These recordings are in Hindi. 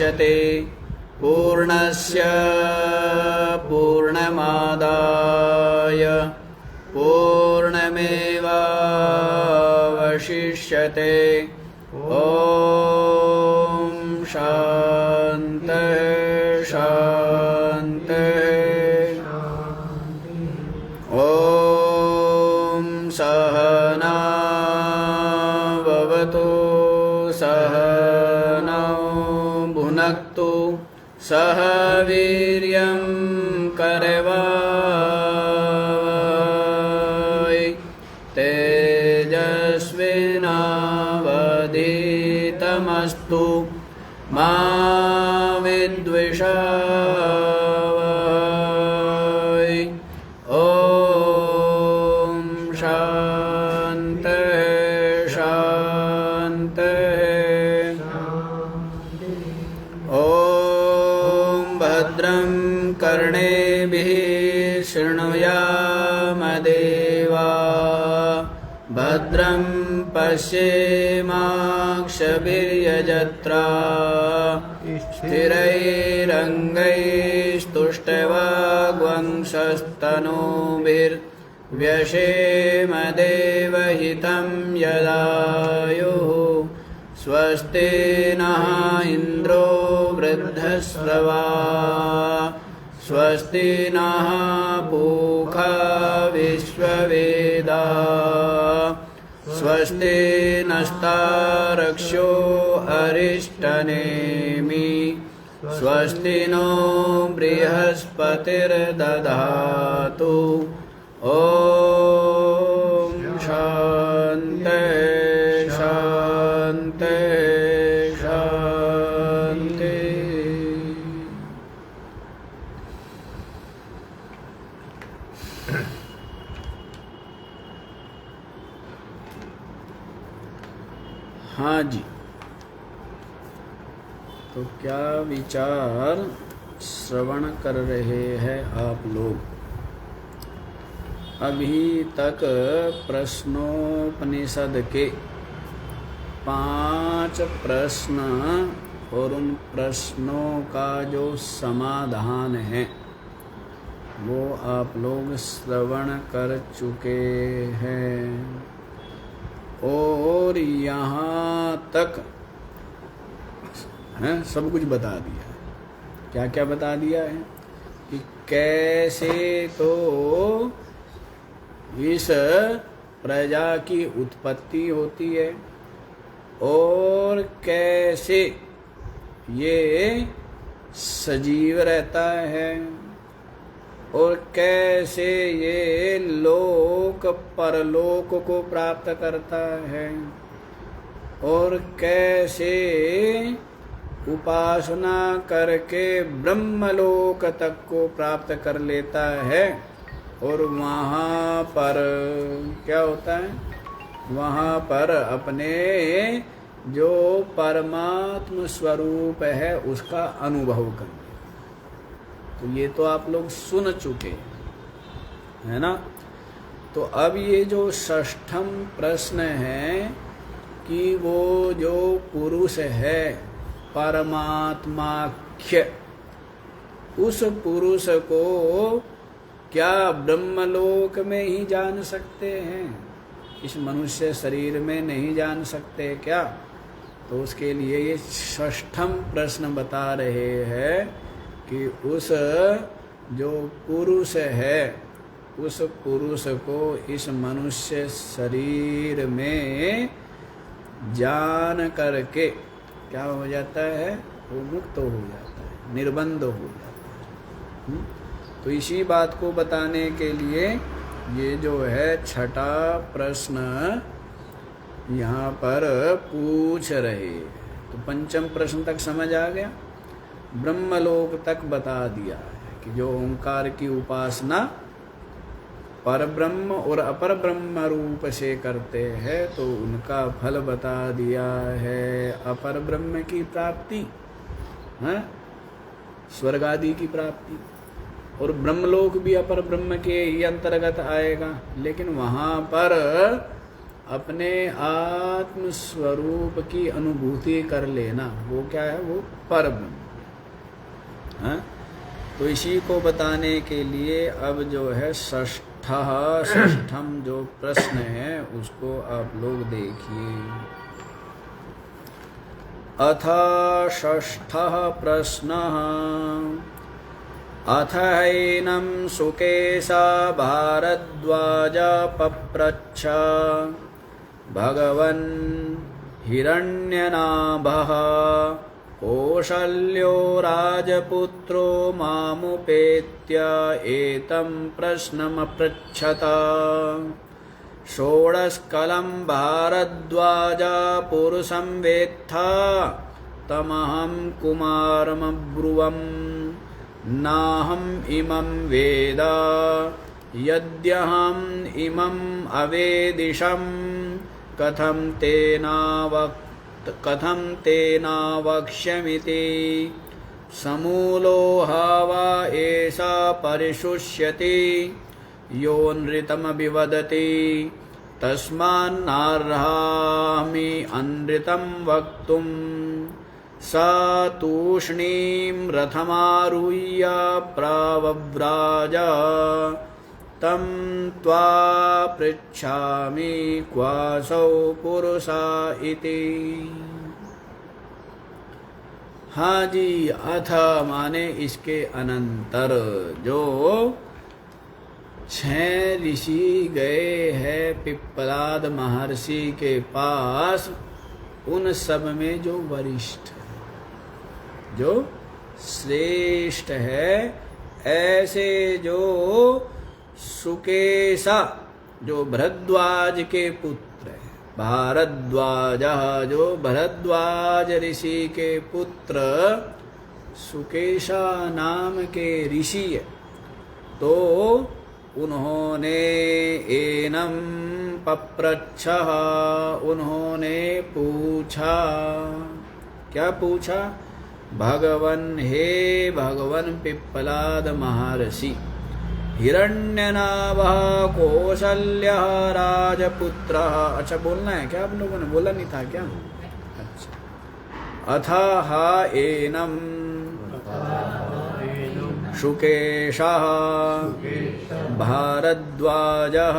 मुच्यते पूर्णस्य पूर्णमादाय पूर्णमेवावशिष्यते। ॐ शान्तिः शान्तिः। ॐ सहना भवतु सहनौ भुनक्तु सह वीर्यं करवावहै तेजस्विनावधीतमस्तु मा विद्विषावहै। ॐ शान्तिः शान्तिः। ॐ भद्रं कर्णेभिः शृणुयामदेवाः भद्रं पश्येमाक्षभिर्यजत्राः स्थिरैरङ्गैस्तुष्टुवाग्वंशस्तनूभिर्व्यशेम देवहितं यदायुः। स्वस्ति नः इन्द्रो वृद्धश्रवाः स्वस्ति नः पूषा विश्ववेदाः स्वस्ति नस्तार्क्ष्यो अरिष्टनेमिः स्वस्ति नो बृहस्पतिर्दधातु। ॐ शान्तिः शान्तिः शान्तिः। हाँ जी, तो क्या विचार श्रवण कर रहे हैं आप लोग? अभी तक प्रश्नोपनिषद के 5 प्रश्न और उन प्रश्नों का जो समाधान है वो आप लोग श्रवण कर चुके हैं और यहाँ तक है सब कुछ बता दिया है। क्या क्या बता दिया है कि कैसे तो इस प्रजा की उत्पत्ति होती है और कैसे ये सजीव रहता है और कैसे ये लोक परलोक को प्राप्त करता है और कैसे उपासना करके ब्रह्मलोक तक को प्राप्त कर लेता है और वहाँ पर क्या होता है, वहाँ पर अपने जो परमात्म स्वरूप है उसका अनुभव करना। तो ये तो आप लोग सुन चुके है ना। तो अब ये जो षष्ठम प्रश्न है कि वो जो पुरुष है परमात्माख्य, उस पुरुष को क्या ब्रह्मलोक में ही जान सकते हैं? इस मनुष्य शरीर में नहीं जान सकते क्या? तो उसके लिए ये षष्ठम प्रश्न बता रहे हैं कि उस जो पुरुष है उस पुरुष को इस मनुष्य शरीर में जान करके क्या हो जाता है, वो मुक्त हो जाता है, निर्बंध हो जाता है। तो इसी बात को बताने के लिए ये जो है छठा प्रश्न यहाँ पर पूछ रहे। तो पंचम प्रश्न तक समझ आ गया, ब्रह्मलोक तक बता दिया है कि जो ओंकार की उपासना परब्रह्म और अपर ब्रह्म रूप से करते हैं तो उनका फल बता दिया है। अपर ब्रह्म की प्राप्ति है, स्वर्ग आदि की प्राप्ति, और ब्रह्मलोक भी अपर ब्रह्म के ही अंतर्गत आएगा, लेकिन वहाँ पर अपने आत्म स्वरूप की अनुभूति कर लेना, वो क्या है? वो परब्रह्म। हाँ? तो इसी को बताने के लिए अब जो है षष्ठम जो प्रश्न है उसको आप लोग देखिए। अथ षष्ठः प्रश्नः अथ हैनं सुकेशा भारद्वाज पप्रच्छ भगवन् हिरण्यनाभः कौशल्यो राजपुत्रो मामुपेत्य एतं प्रश्नमपृच्छत। षोडशकलं भारद्वाज पुरुषं वेत्था तमहं कुमारमब्रुवम् नाहम् इमं वेद यद्यहम् इमम् अवेदिषम् कथं तेनावक्ष्यमिति। समूलो वा एषा परिशुष्यति यो नृतमभिवदति तस्मान्नार्हामि अनृतं वक्तुम्। स तूष्णीं रथमारुह्य प्रावव्राज तं त्वा पृच्छामि क्वासौ पुरुषा इति। हाँ जी, अथ माने इसके अनंतर जो 6 ऋषि गए हैं पिप्पलाद महर्षि के पास, उन सब में जो वरिष्ठ है, जो श्रेष्ठ है, ऐसे जो सुकेशा जो भरद्वाज के पुत्र है, भारद्वाज जो भरद्वाज ऋषि के पुत्र सुकेशा नाम के ऋषि है, तो उन्होंने एनम पप्रच्छः उन्होंने पूछा। क्या पूछा? भगवन, हे भगवन पिप्पलाद महर्षि, हिरण्यनाभः कौशल्यः राजपुत्रः। अच्छा बोलना है क्या? आप लोगों ने बोला नहीं था क्या? अच्छा। अथः एनम शुकेशः भारद्वाजः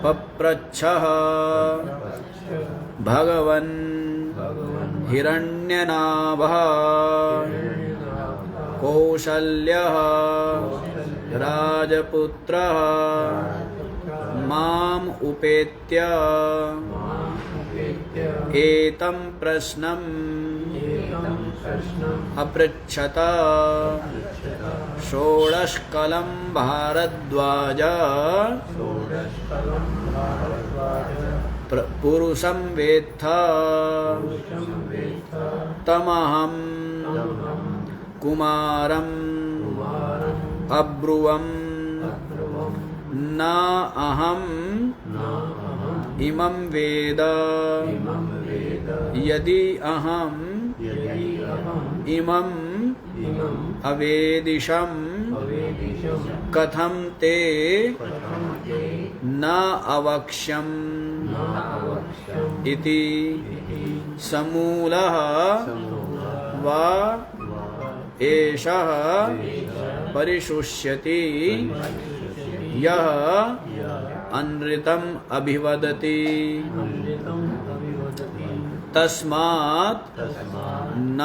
पप्रच्छः भगवन् हिरण्यनाभः कौशल्यः राजपुत्रः माम् उपेत्य एतं प्रश्नम् अपृच्छत। षोडशकलं भारद्वाज पुरुषं वेत्था तमहं कुमारम् अब्रुवम् न अहम् इमं वेद यदि अहम् इमम् अवेदिषम् कथं ते न अवक्ष्यम् इति। समूलः वा एषः परिशुष्यति यः अनृतम् अभिवदति तस्मात् न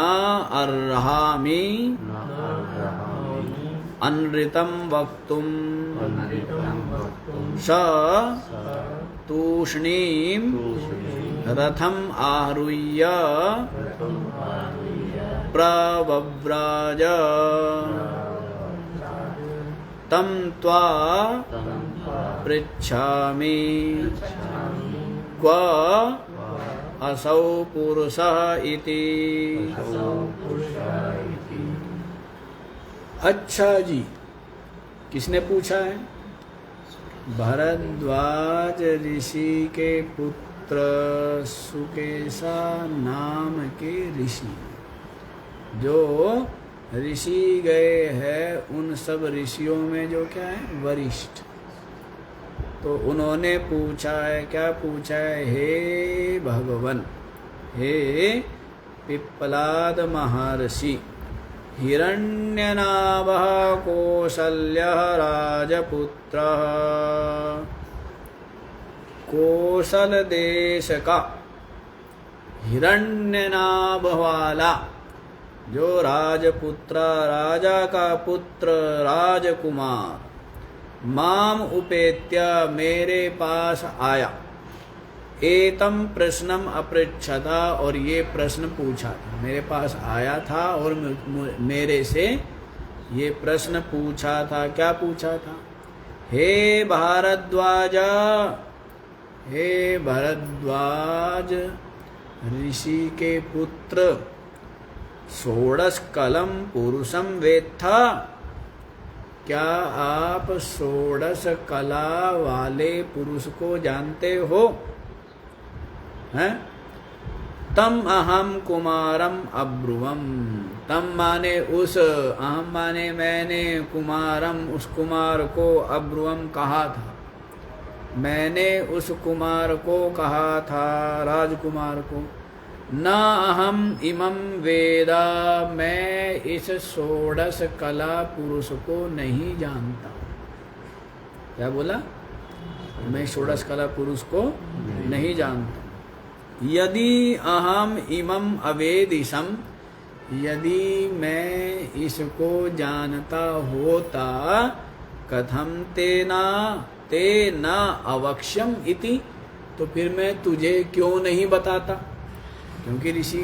अर्हामि अनृतं वक्तुम्। स तूष्णीं रथम् आरुह्य प्रवव्राज तं त्वा पृच्छामि क्व असौ पुरुषः इति। अच्छा जी, किसने पूछा है? भरद्वाज ऋषि के पुत्र सुकेशा नाम के ऋषि, जो ऋषि गए हैं उन सब ऋषियों में जो क्या है? वरिष्ठ। तो उन्होंने पूछा है, क्या पूछा है? हे भगवन, हे पिप्पलाद महर्षि, हिरण्यनाभः कौसल्यः राजपुत्रः, कौशल देश का हिरण्यनाभ वाला जो राजपुत्र, राजा का पुत्र, राजकुमार, माम उपेत्य मेरे पास आया, एतम प्रश्नम अपृच्छता, और ये प्रश्न पूछा था, मेरे पास आया था और मेरे से ये प्रश्न पूछा था। क्या पूछा था? हे भारद्वाज, हे भरद्वाज ऋषि के पुत्र, षोडश कलम पुरुषम वेत्था, क्या आप षोडश कला वाले पुरुष को जानते हो? हैं? तम अहम कुमारम अब्रुवम, तम माने उस, अहम माने मैंने, कुमारम उस कुमार को, अब्रुवम कहा था, मैंने उस कुमार को कहा था, राजकुमार को, न अहम इमं वेदा, मैं इस षोडश कला पुरुष को नहीं जानता। क्या बोला? मैं षोडश कला पुरुष को नहीं जानता। यदि अहम इमं अवेदिशम, यदि मैं इसको जानता होता, कथम ते न अवक्ष्यम इति, तो फिर मैं तुझे क्यों नहीं बताता? क्योंकि ऋषि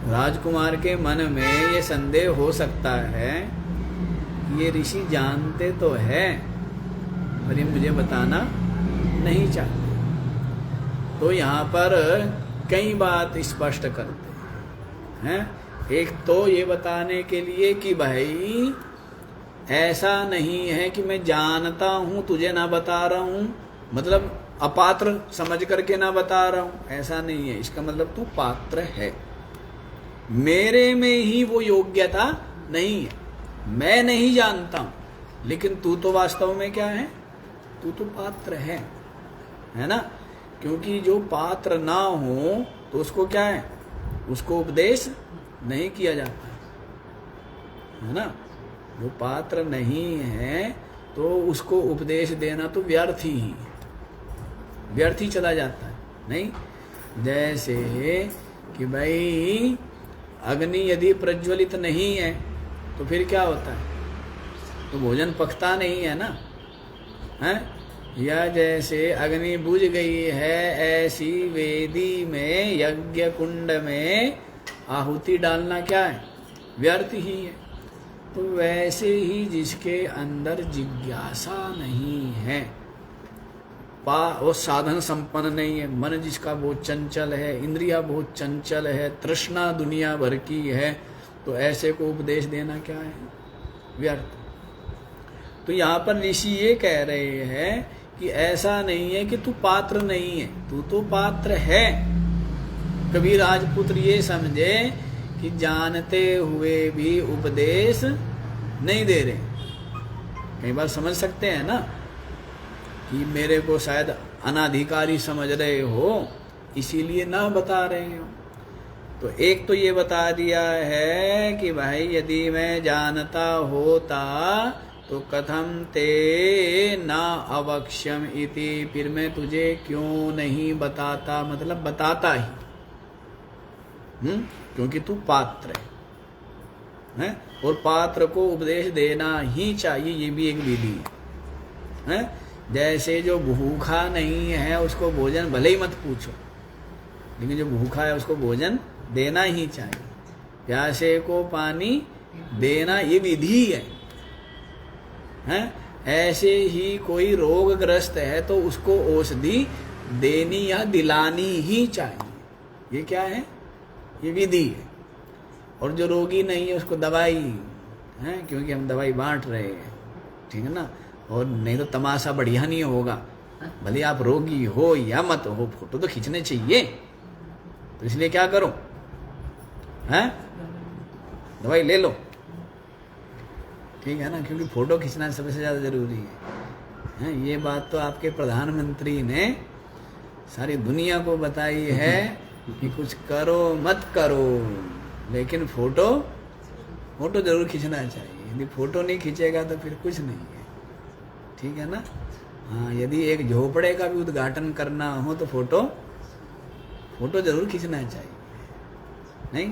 राजकुमार के मन में ये संदेह हो सकता है, ये ऋषि जानते तो है पर ये मुझे बताना नहीं चाहते। तो यहाँ पर कई बात स्पष्ट करते हैं। एक तो ये बताने के लिए कि भाई ऐसा नहीं है कि मैं जानता हूँ तुझे ना बता रहा हूँ, मतलब अपात्र समझ करके ना बता रहा हूँ, ऐसा नहीं है। इसका मतलब तू पात्र है, मेरे में ही वो योग्यता नहीं है, मैं नहीं जानता हूँ, लेकिन तू तो वास्तव में क्या है? तू तो पात्र है ना? क्योंकि जो पात्र ना हो तो उसको क्या है? उसको उपदेश नहीं किया जाता है ना? जो पात्र नहीं है तो उसको उपदेश देना तो व्यर्थ ही चला जाता है, नहीं? जैसे कि भाई अग्नि यदि प्रज्वलित नहीं है तो फिर क्या होता है? तो भोजन पकता नहीं है ना, है? या जैसे अग्नि बुझ गई है, ऐसी वेदी में, यज्ञ कुंड में आहुति डालना क्या है? व्यर्थ ही है। तो वैसे ही जिसके अंदर जिज्ञासा नहीं है, वो साधन संपन्न नहीं है, मन जिसका बहुत चंचल है, इंद्रिया बहुत चंचल है, तृष्णा दुनिया भर की है, तो ऐसे को उपदेश देना क्या है? व्यर्थ। तो यहाँ पर ऋषि ये कह रहे हैं कि ऐसा नहीं है कि तू पात्र नहीं है, तू तो पात्र है। कभी राजपुत्र ये समझे कि जानते हुए भी उपदेश नहीं दे रहे। कई बार समझ सकते हैं ना कि मेरे को शायद अनाधिकारी समझ रहे हो, इसीलिए ना बता रहे हो। तो एक तो ये बता दिया है कि भाई यदि मैं जानता होता तो कथम ते न अवक्ष्यम इति, फिर मैं तुझे क्यों नहीं बताता, मतलब बताता ही, क्योंकि तू पात्र है, और पात्र को उपदेश देना ही चाहिए, ये भी एक विधि है। जैसे जो भूखा नहीं है उसको भोजन भले ही मत पूछो, लेकिन जो भूखा है उसको भोजन देना ही चाहिए। प्यासे को पानी देना ये विधि है। ऐसे ही कोई रोगग्रस्त है तो उसको औषधि देनी या दिलानी ही चाहिए। ये क्या है? ये विधि है। और जो रोगी नहीं है उसको दवाई है, क्योंकि हम दवाई बांट रहे हैं, ठीक है ना? और नहीं तो तमाशा बढ़िया नहीं होगा। भले आप रोगी हो या मत हो, फोटो तो खींचने चाहिए, तो इसलिए क्या करो, हैं? दवाई ले लो, ठीक है ना? क्योंकि फोटो खींचना सबसे ज्यादा जरूरी हैं? ये बात तो आपके प्रधानमंत्री ने सारी दुनिया को बताई है कि कुछ करो मत करो, लेकिन फोटो जरूर खींचना चाहिए। यदि फोटो नहीं खींचेगा तो फिर कुछ नहीं है, ठीक है ना। हाँ, यदि एक झोपड़े का भी उद्घाटन करना हो तो फोटो जरूर खींचना चाहिए, नहीं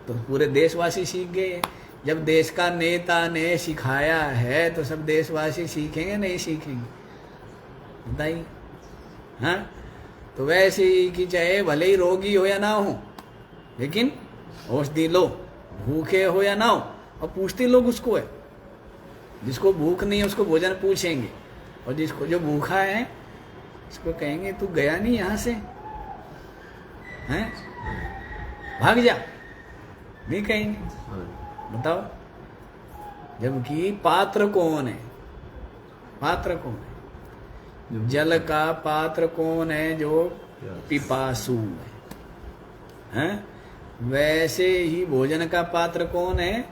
तो पूरे देशवासी सीख गए। जब देश का नेता ने सिखाया है तो सब देशवासी सीखेंगे, नहीं सीखेंगे, बताइए। हाँ, तो वैसे ही कि चाहे भले ही रोगी हो या ना हो, लेकिन औषधि लो, भूखे हो या ना हो। और पूछते लोग उसको है, जिसको भूख नहीं है उसको भोजन पूछेंगे, और जिसको जो भूखा है उसको कहेंगे तू गया नहीं यहाँ से, हैं, भाग जा, नहीं कहेंगे। बताओ, जबकि पात्र कौन है? पात्र कौन है? जल का पात्र कौन है? जो पिपासु है। वैसे ही भोजन का पात्र कौन है?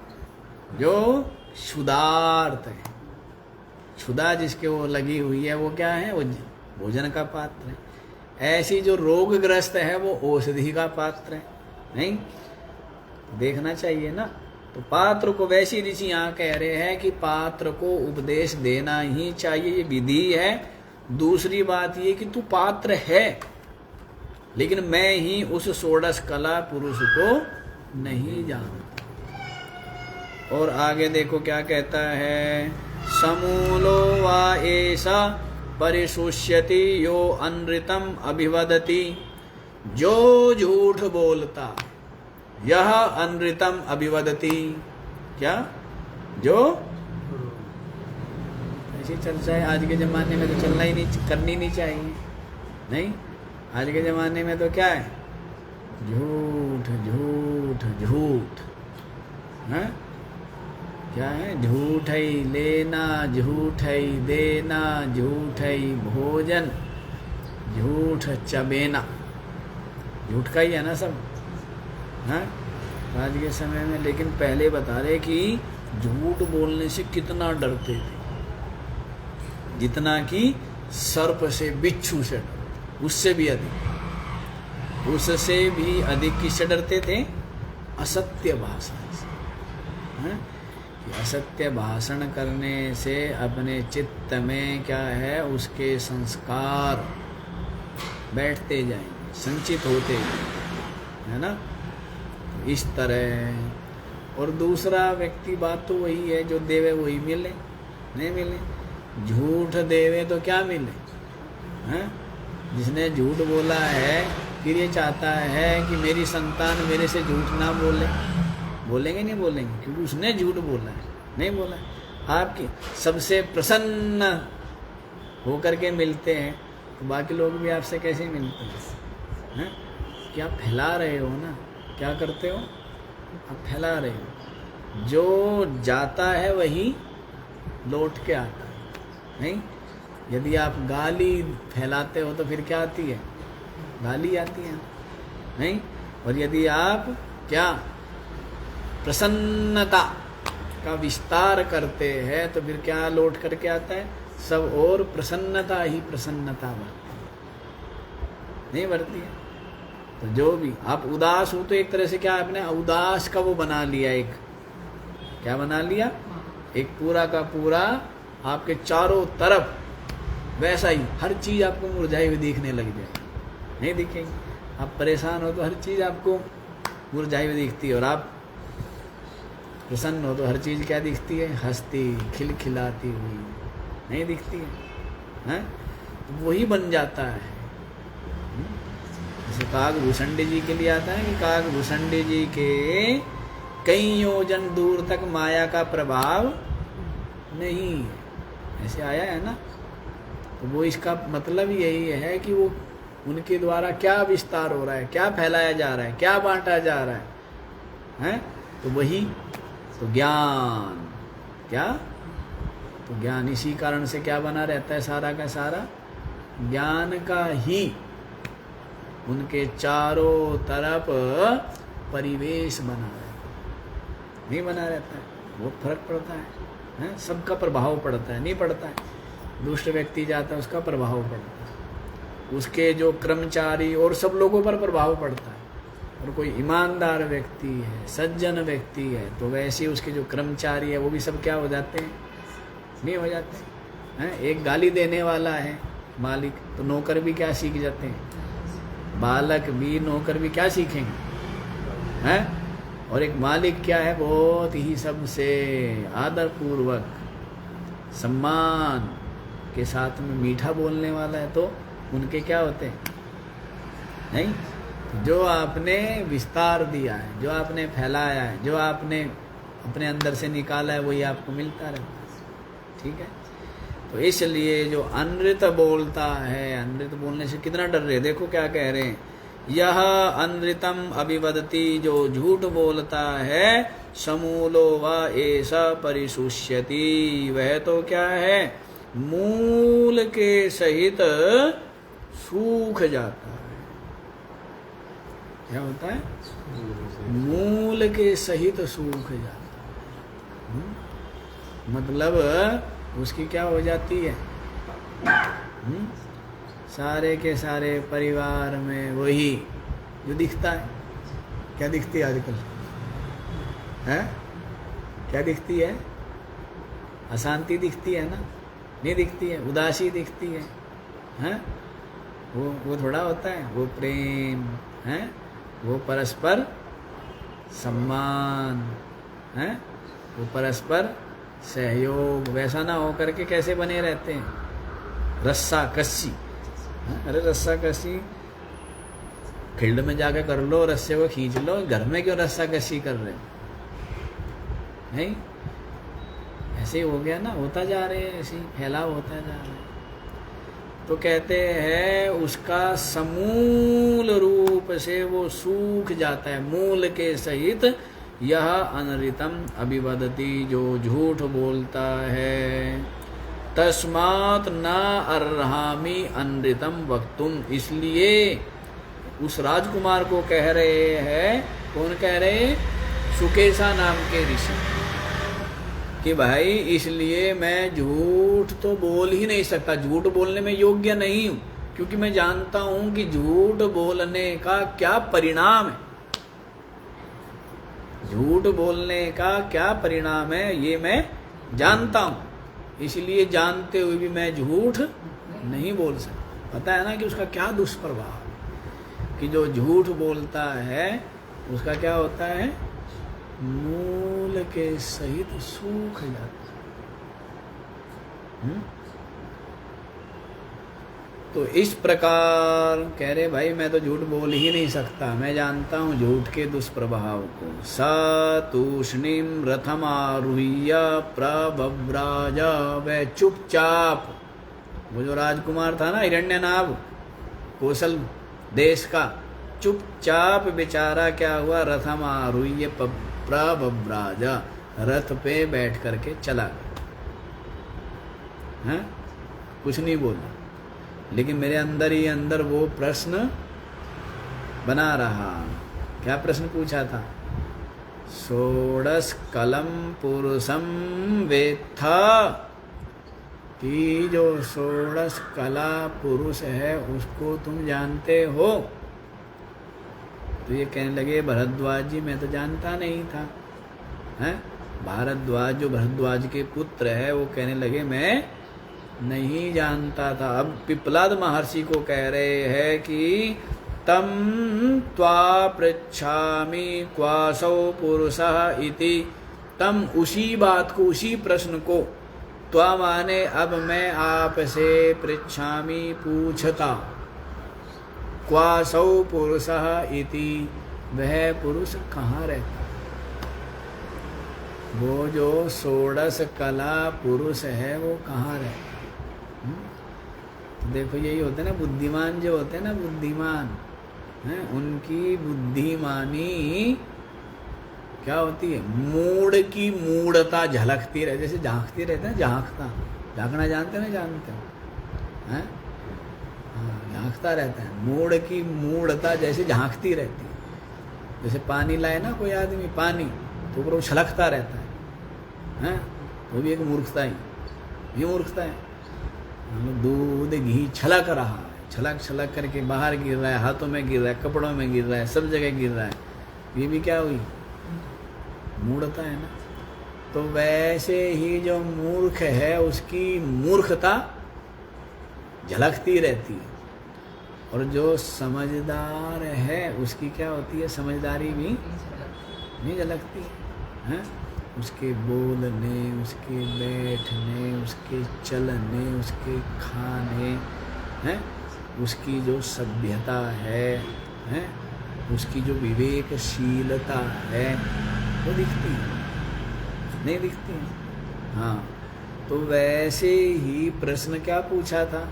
जो क्षुधार्त है। क्षुधा जिसके वो लगी हुई है वो क्या है? वो भोजन का पात्र है। ऐसी जो रोगग्रस्त है वो औषधि का पात्र है, नहीं? देखना चाहिए ना। तो पात्र को, वैसी ऋषि यहाँ कह रहे हैं कि पात्र को उपदेश देना ही चाहिए, ये विधि है। दूसरी बात ये कि तू पात्र है, लेकिन मैं ही उस षोडश कला पुरुष को नहीं जानता। और आगे देखो क्या कहता है, समूलो वा एषा परिशुष्यति यो अनृतम अभिवदति। जो झूठ बोलता यह अनृतम अभिवदति। क्या? जो ऐसी चर्चा है आज के जमाने में, तो चलना ही नहीं, करनी नहीं चाहिए, नहीं? आज के जमाने में तो क्या है? झूठ झूठ झूठ है। क्या है? झूठ ही लेना, झूठ ही देना, झूठ ही भोजन, झूठ चबेना, झूठ का ही है ना सब, है आज के समय में। लेकिन पहले बता रहे कि झूठ बोलने से कितना डरते थे, जितना कि सर्प से, बिच्छू से, उससे भी अधिक, उससे भी अधिक किससे डरते थे? असत्य भाषण से। है? असत्य भाषण करने से अपने चित्त में क्या है? उसके संस्कार बैठते जाएंगे, संचित होते जाएंगे, है ना। इस तरह। और दूसरा व्यक्ति बात तो वही है, जो देवे वही मिले, नहीं मिले। झूठ देवे तो क्या मिले? हैं? जिसने झूठ बोला है फिर ये चाहता है कि मेरी संतान मेरे से झूठ ना बोले। बोलेंगे नहीं बोलेंगे, क्योंकि उसने झूठ बोला है, नहीं बोला है। आपकी सबसे प्रसन्न होकर के मिलते हैं, तो बाकी लोग भी आपसे कैसे मिलते हैं? क्या फैला रहे हो ना? क्या करते हो? आप फैला रहे हो। जो जाता है वही लौट के आता है, नहीं? यदि आप गाली फैलाते हो तो फिर क्या आती है? गाली आती है, नहीं? और यदि आप क्या प्रसन्नता का विस्तार करते हैं तो फिर क्या लौट करके आता है? सब और प्रसन्नता ही प्रसन्नता बढ़ती है, नहीं बढ़ती है। तो जो भी आप उदास हो तो एक तरह से क्या आपने उदास का वो बना लिया, एक क्या बना लिया? एक पूरा का पूरा आपके चारों तरफ वैसा ही हर चीज़ आपको मुरझाई हुई दिखने लग जाएगी, नहीं दिखेंगी। आप परेशान हो तो हर चीज़ आपको मुरझाई हुई दिखती है, और आप प्रसन्न हो तो हर चीज़ क्या दिखती है? हंसती खिलखिलाती हुई, नहीं दिखती है? तो वही बन जाता है। जैसे काकभूषणी जी के लिए आता है कि काकभूषणी जी के कई योजन दूर तक माया का प्रभाव नहीं, ऐसे आया है ना। तो वो इसका मतलब यही है कि वो उनके द्वारा क्या विस्तार हो रहा है, क्या फैलाया जा रहा है, क्या बांटा जा रहा है? तो वही तो ज्ञान, क्या? तो ज्ञान इसी कारण से क्या बना रहता है? सारा का सारा ज्ञान का ही उनके चारों तरफ परिवेश बना रहता है, नहीं बना रहता है। बहुत फर्क पड़ता है, सबका प्रभाव पड़ता है, नहीं पड़ता है? दुष्ट व्यक्ति जाता है उसका प्रभाव पड़ता है, उसके जो कर्मचारी और सब लोगों पर प्रभाव पड़ता है। और कोई ईमानदार व्यक्ति है, सज्जन व्यक्ति है, तो वैसे उसके जो कर्मचारी है वो भी सब क्या हो जाते हैं, नहीं हो जाते हैं। एक गाली देने वाला है मालिक, तो नौकर भी क्या सीख जाते हैं, बालक भी नौकर भी क्या सीखेंगे हैं। और एक मालिक क्या है, बहुत ही सबसे आदरपूर्वक सम्मान के साथ में मीठा बोलने वाला है, तो उनके क्या होते हैं, नहीं, जो आपने विस्तार दिया है, जो आपने फैलाया है, जो आपने अपने अंदर से निकाला है, वही आपको मिलता रहता है। ठीक है, तो इसलिए जो अनृत बोलता है, अनृत बोलने से कितना डर रहे, देखो क्या कह रहे हैं, यह अनृतम अभिवदति, जो झूठ बोलता है, समूलो व ऐसा परिशुष्यति, वह तो क्या है, मूल के सहित सूख जाता है। क्या होता है, मूल के सहित सूख जाता है। मतलब उसकी क्या हो जाती है, सारे के सारे परिवार में वही जो दिखता है, क्या दिखती है आजकल है, क्या दिखती है, अशांति दिखती है ना, नहीं दिखती है, उदासी दिखती है, हैं? वो थोड़ा होता है, वो प्रेम है, वो परस्पर सम्मान है, वो परस्पर सहयोग, वैसा ना हो करके कैसे बने रहते हैं, रस्सा कस्सी। अरे रस्सा कस्सी फील्ड में जाकर कर लो, रस्से को खींच लो, घर में क्यों रस्सा कस्सी कर रहे हो, नहीं, ऐसे ही हो गया ना, होता जा रहे हैं, ऐसे ही फैलाव होता जा रहा है। तो कहते हैं उसका समूल रूप से वो सूख जाता है, मूल के सहित। यह अनृतम अभिवदति, जो झूठ बोलता है, तस्मात् न अर्हामि अनृतम वक्तुम, इसलिए उस राजकुमार को कह रहे हैं, कौन कह रहे हैं, सुकेशा नाम के ऋषि, कि भाई इसलिए मैं झूठ तो बोल ही नहीं सकता, झूठ बोलने में योग्य नहीं हूं, क्योंकि मैं जानता हूं कि झूठ बोलने का क्या परिणाम है, झूठ बोलने का क्या परिणाम है ये मैं जानता हूं, इसलिए जानते हुए भी मैं झूठ नहीं बोल सकता। पता है ना कि उसका क्या दुष्प्रभाव, कि जो झूठ बोलता है उसका क्या होता है, मूल के सहित सूख जाता है। तो इस प्रकार कह रहे भाई मैं तो झूठ बोल ही नहीं सकता, मैं जानता हूं झूठ के दुष्प्रभाव को। स तूष्णीम रथम आरुह्य प्रव्राज, वह चुपचाप, वो जो राजकुमार था ना हिरण्यनाभ कौशल देश का, चुपचाप बेचारा क्या हुआ, रथम आरुह्य प्रव्राज, रथ पे बैठ करके चला गया, कुछ नहीं बोला, लेकिन मेरे अंदर ही अंदर वो प्रश्न बना रहा। क्या प्रश्न पूछा था, षोडश कलम पुरुषम वेत्था, कि जो षोडश कला पुरुष है उसको तुम जानते हो। तो ये कहने लगे भरद्वाज जी मैं तो जानता नहीं था, हैं? भारद्वाज जो भरद्वाज के पुत्र है वो कहने लगे मैं नहीं जानता था। अब पिप्पलाद महर्षि को कह रहे हैं कि तम त्वा पृच्छामि क्वासौ पुरुषः इति, तम उसी बात को, उसी प्रश्न को, त्वा माने अब मैं आपसे पृच्छामि पूछता, क्वासौ पुरुषः इति, वह पुरुष कहाँ रहता, वो जो षोडश कला पुरुष है वो कहाँ रहता। देखो यही होते हैं ना बुद्धिमान, जो होते हैं ना बुद्धिमान हैं, उनकी बुद्धिमानी क्या होती है, मूड की मूढ़ता झलकती रहे, जैसे झांकती रहते हैं, झांकता, झांकना जानते हो ना, जानते हो हैं, झांकता रहता है, मूड की मूढ़ता जैसे झांकती रहती है। जैसे पानी लाए ना कोई आदमी पानी, तो ऊपर वो छलकता रहता है, वो भी एक मूर्खता ही, ये मूर्खता है। दूध घी छलक रहा है, छलक छलक करके बाहर गिर रहा है, हाथों में गिर रहा है, कपड़ों में गिर रहा है, सब जगह गिर रहा है, ये भी क्या हुई? मूढ़ता है ना। तो वैसे ही जो मूर्ख है उसकी मूर्खता झलकती रहती है, और जो समझदार है उसकी क्या होती है? समझदारी भी नहीं झलकती है। उसके बोलने, उसके बैठने, उसके चलने, उसके खाने हैं, उसकी जो सभ्यता है, उसकी जो विवेकशीलता है वो दिखती है? नहीं दिखती है। हाँ, तो वैसे ही प्रश्न क्या पूछा था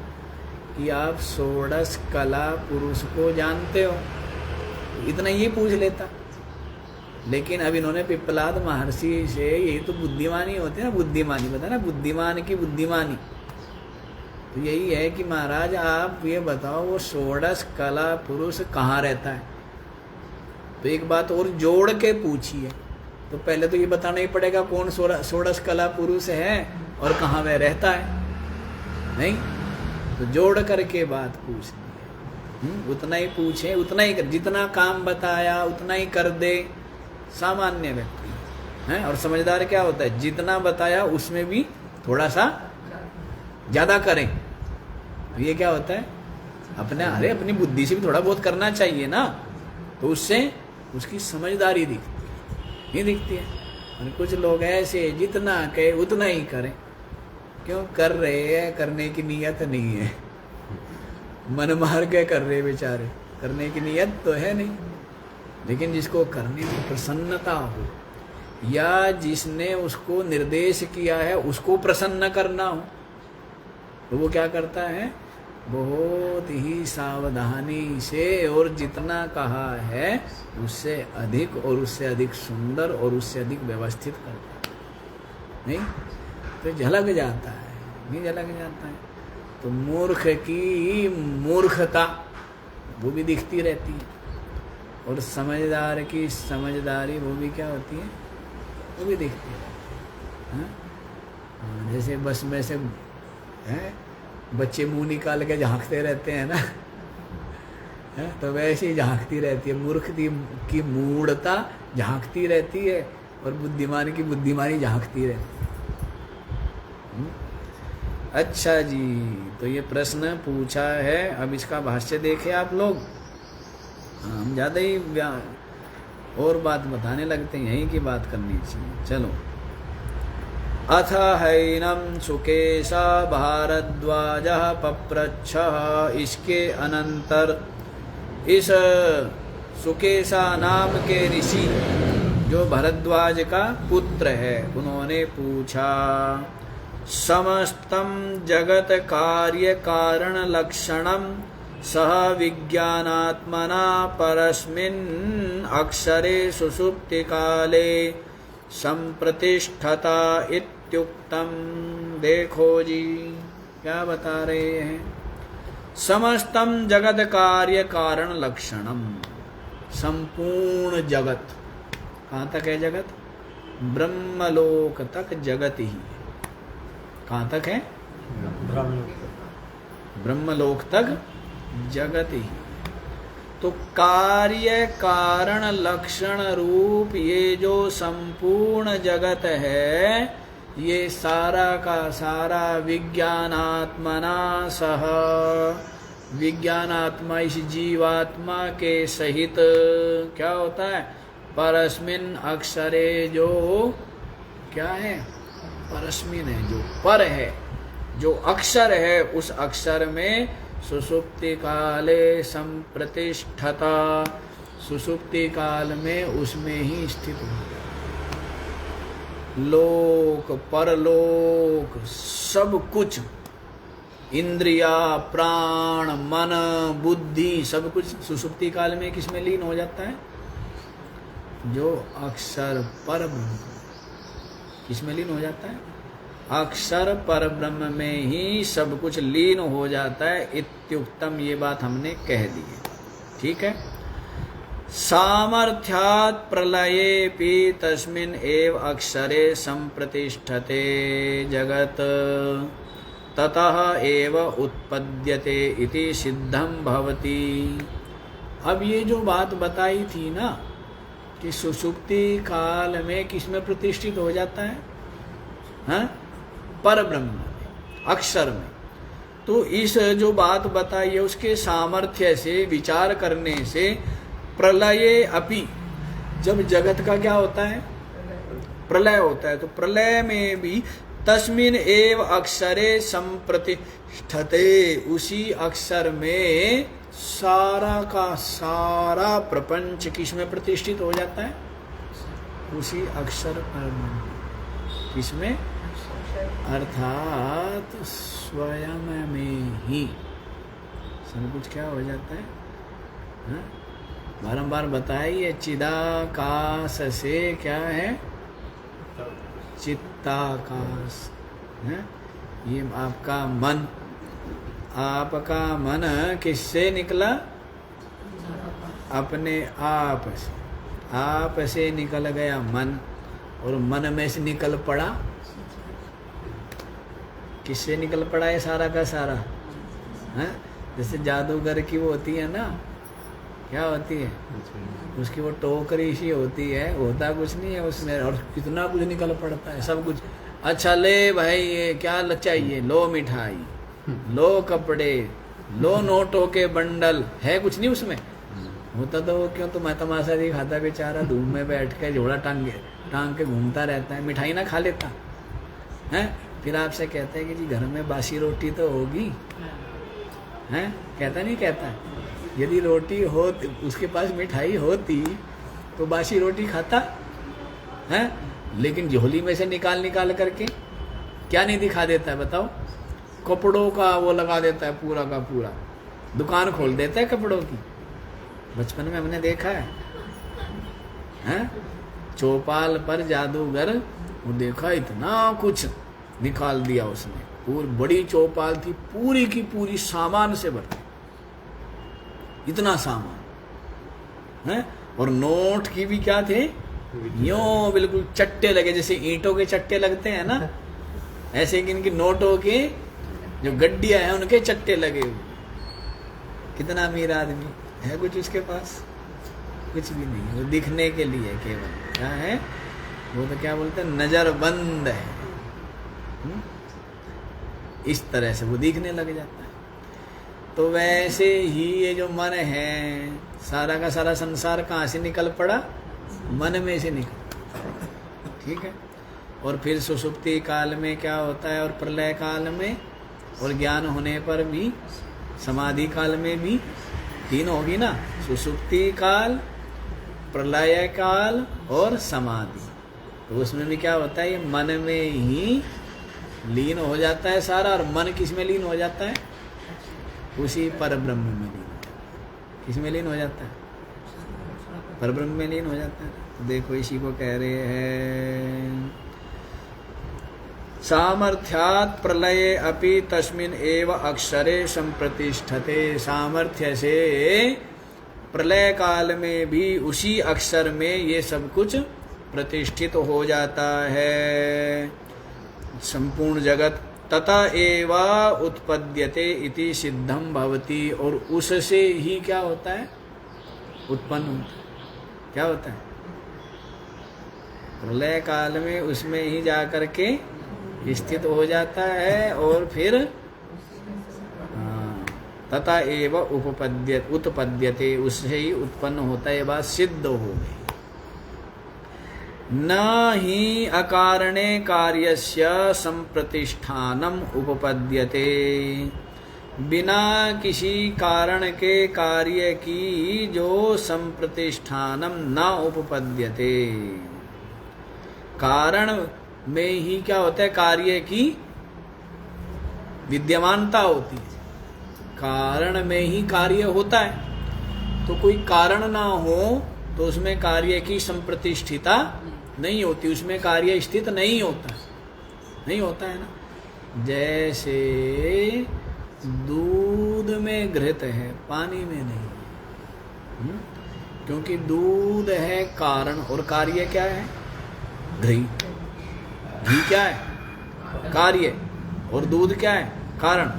कि आप षोडश कला पुरुष को जानते हो, इतना ये पूछ लेता। लेकिन अब इन्होंने पिप्पलाद महर्षि से, यही तो बुद्धिमानी होती है ना, बुद्धिमानी बता ना, बुद्धिमान की बुद्धिमानी तो यही है कि महाराज आप ये बताओ वो षोडश कला पुरुष कहाँ रहता है। तो एक बात और जोड़ के पूछी है, तो पहले तो ये बताना ही पड़ेगा कौन षोडश कला पुरुष है और कहाँ वह रहता है, नहीं? तो जोड़ करके बात पूछनी है। उतना ही पूछे, उतना ही कर, जितना काम बताया उतना ही कर दे सामान्य व्यक्ति है। और समझदार क्या होता है? जितना बताया उसमें भी थोड़ा सा ज्यादा करें। तो ये क्या होता है? अपनी बुद्धि से भी थोड़ा बहुत करना चाहिए ना, तो उससे उसकी समझदारी दिखती नहीं दिखती है। और कुछ लोग ऐसे जितना कहे उतना ही करें, क्यों कर रहे हैं? करने की नीयत नहीं है, मन मार के कर रहे बेचारे, करने की नीयत तो है नहीं। लेकिन जिसको करने में प्रसन्नता हो, या जिसने उसको निर्देश किया है उसको प्रसन्न करना हो, तो वो क्या करता है? बहुत ही सावधानी से, और जितना कहा है उससे अधिक, और उससे अधिक सुंदर, और उससे अधिक व्यवस्थित करता है। नहीं तो झलक जाता है, नहीं झलक जाता है। तो मूर्ख की मूर्खता वो भी दिखती रहती है, और समझदार की समझदारी वो भी क्या होती है? वो भी दिखती है। जैसे बस में से बच्चे मुंह निकाल के झांकते रहते हैं ना, तो वैसे ही झांकती रहती है। मूर्ख की मूढ़ता झांकती रहती है, और बुद्धिमान की बुद्धिमानी झांकती रहती है। अच्छा जी, तो ये प्रश्न पूछा है। अब इसका भाष्य देखें आप लोग। हम ज़्यादा ही और बात बताने लगते हैं, यहीं की बात करनी चाहिए। चलो, अथ हैनम सुकेशा भारद्वाज पप्रच्छ। इसके अनंतर इस सुकेशा नाम के ऋषि, जो भरद्वाज का पुत्र है, उन्होंने पूछा, समस्तं जगत कार्य कारण लक्षणम सह विज्ञानात्मना परस्मिन् अक्षरे सुषुप्ति काले संप्रतिष्ठता इत्युक्तम। देखो जी क्या बता रहे हैं। समस्तम जगत कार्य कारण लक्षणम, संपूर्ण जगत, कहाँ तक है जगत? ब्रह्मलोक तक जगत ही। कहाँ तक है? ब्रह्मलोक तक जगत ही। तो कार्य कारण लक्षण रूप ये जो संपूर्ण जगत है, ये सारा का सारा विज्ञानात्मना सह, विज्ञानात्मा इस जीवात्मा के सहित क्या होता है? परस्मिन अक्षरे, जो क्या है? परस्मिन है, जो पर है, जो अक्षर है, उस अक्षर में सुषुप्ति काले संप्रतिष्ठता, सुषुप्ति काल में उसमें ही स्थित हो। लोक परलोक सब कुछ, इंद्रिया प्राण मन बुद्धि सब कुछ सुषुप्ति काल में किसमें लीन हो जाता है? जो अक्षर पर ब्रह्म, किसमें लीन हो जाता है? अक्षर पर ब्रह्म में ही सब कुछ लीन हो जाता है। इत्युक्तम, ये बात हमने कह दी है, ठीक है। सामर्थ्यात् प्रलयेपि तस्मिन् एव अक्षरे संप्रतिष्ठते जगत। ततः एव उत्पद्यते इति सिद्धम भवति। अब ये जो बात बताई थी ना कि सुषुप्ति काल में किसमें प्रतिष्ठित हो जाता है, हाँ, पर ब्रह्म में, अक्षर में। तो इस जो बात बताई है उसके सामर्थ्य से विचार करने से प्रलये अपि, जब जगत का क्या होता है, प्रलय होता है, तो प्रलय में भी तस्मिन एव अक्षरे संप्रतिष्ठते, उसी अक्षर में सारा का सारा प्रपंच किसमें प्रतिष्ठित हो जाता है, उसी अक्षर पर। किसमें? अर्थात स्वयं में ही सब कुछ क्या हो जाता है, हाँ? बारंबार बताइए, चिदाकाश से क्या है, चित्ताकाश है। ये आपका मन, आपका मन किससे निकला, अपने आप से निकल गया मन, और मन में से निकल पड़ा, किससे निकल पड़ा है सारा का सारा, है? जैसे जादूगर की वो होती है ना, क्या होती है उसकी, वो टोकरी सी होती है, होता कुछ नहीं है उसमें, और कितना कुछ निकल पड़ता है, सब कुछ। अच्छा ले भाई, ये क्या चाहिए, लो मिठाई, लो कपड़े, लो नोटों के बंडल, है कुछ नहीं उसमें। होता तो क्यों, तो मैं तमाशा दिखाता बेचारा, धूप में बैठ के झोला टांग के घूमता रहता है, मिठाई ना खा लेता है। फिर आपसे कहता है कि जी घर में बासी रोटी तो होगी, हैं? कहता नहीं कहता, यदि रोटी हो, उसके पास मिठाई होती तो बासी रोटी खाता है। लेकिन झोली में से निकाल करके क्या नहीं दिखा देता है, बताओ, कपड़ों का वो लगा देता है, पूरा का पूरा दुकान खोल देता है कपड़ों की। बचपन में हमने देखा है, हैं? चौपाल पर जादूगर, वो देखा इतना कुछ निकाल दिया उसने, पूरी बड़ी चौपाल थी, पूरी की पूरी सामान से भर, इतना सामान है। और नोट की भी क्या थे, यूं बिल्कुल चट्टे लगे, जैसे ईंटों के चट्टे लगते हैं ना, ऐसे कि इनकी नोटों के जो गड्डियां हैं उनके चट्टे लगे हुए। कितना अमीर आदमी है, कुछ उसके पास कुछ भी नहीं, वो दिखने के लिए केवल क्या है, वो तो क्या बोलते हैं, नजरबंद है। इस तरह से वो दिखने लग जाता है। तो वैसे ही ये जो मन है, सारा का सारा संसार कहाँ से निकल पड़ा, मन में से निकल, ठीक है। और फिर सुषुप्ति काल में क्या होता है, और प्रलय काल में, और ज्ञान होने पर भी, समाधि काल में भी, तीन होगी ना, सुषुप्ति काल, प्रलय काल और समाधि। तो उसमें भी क्या होता है, ये मन में ही लीन हो जाता है सारा। और मन किस में लीन हो जाता है, उसी पर ब्रह्म में लीन। किस में लीन हो जाता है, पर ब्रह्म में लीन हो जाता है। तो देखो इसी को कह रहे हैं, सामर्थ्यात् प्रलये अपि तस्मिन् एव अक्षरे संप्रतिष्ठते। सामर्थ्य से प्रलय काल में भी उसी अक्षर में ये सब कुछ प्रतिष्ठित हो जाता है, संपूर्ण जगत। तथा एवा उत्पद्यते इति सिद्धम भवति। और उससे ही क्या होता है, उत्पन्न होता है। क्या होता है, प्रलय काल में उसमें ही जाकर के स्थित हो जाता है। और फिर तथा एव उत्पद्यते, उससे ही उत्पन्न होता है। ये बात सिद्ध हो गई। न ही अकारणे कार्यस्य संप्रतिष्ठानम उपपद्यते। बिना किसी कारण के कार्य की जो संप्रतिष्ठानम न उपपद्यते। कारण में ही क्या होता है, कार्य की विद्यमानता होती है। कारण में ही कार्य होता है। तो कोई कारण ना हो तो उसमें कार्य की संप्रतिष्ठिता नहीं होती, उसमें कार्य स्थित नहीं होता, नहीं होता है ना। जैसे दूध में घृत है, पानी में नहीं। क्योंकि दूध है कारण, और कार्य क्या है, घी। घी क्या है, कार्य, और दूध क्या है, कारण।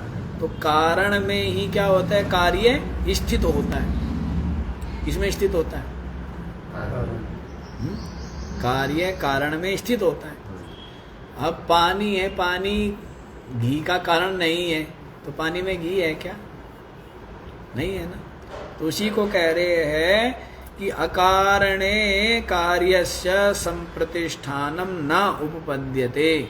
तो कारण में ही क्या होता है, कार्य स्थित होता है। किसमें स्थित होता है? कार्य कारण में स्थित होता है। अब पानी है, पानी घी का कारण नहीं है, तो पानी में घी है क्या? नहीं है ना। तो उसी को कह रहे हैं कि अकारणे कार्यस्य संप्रतिष्ठानम न उपपद्यते।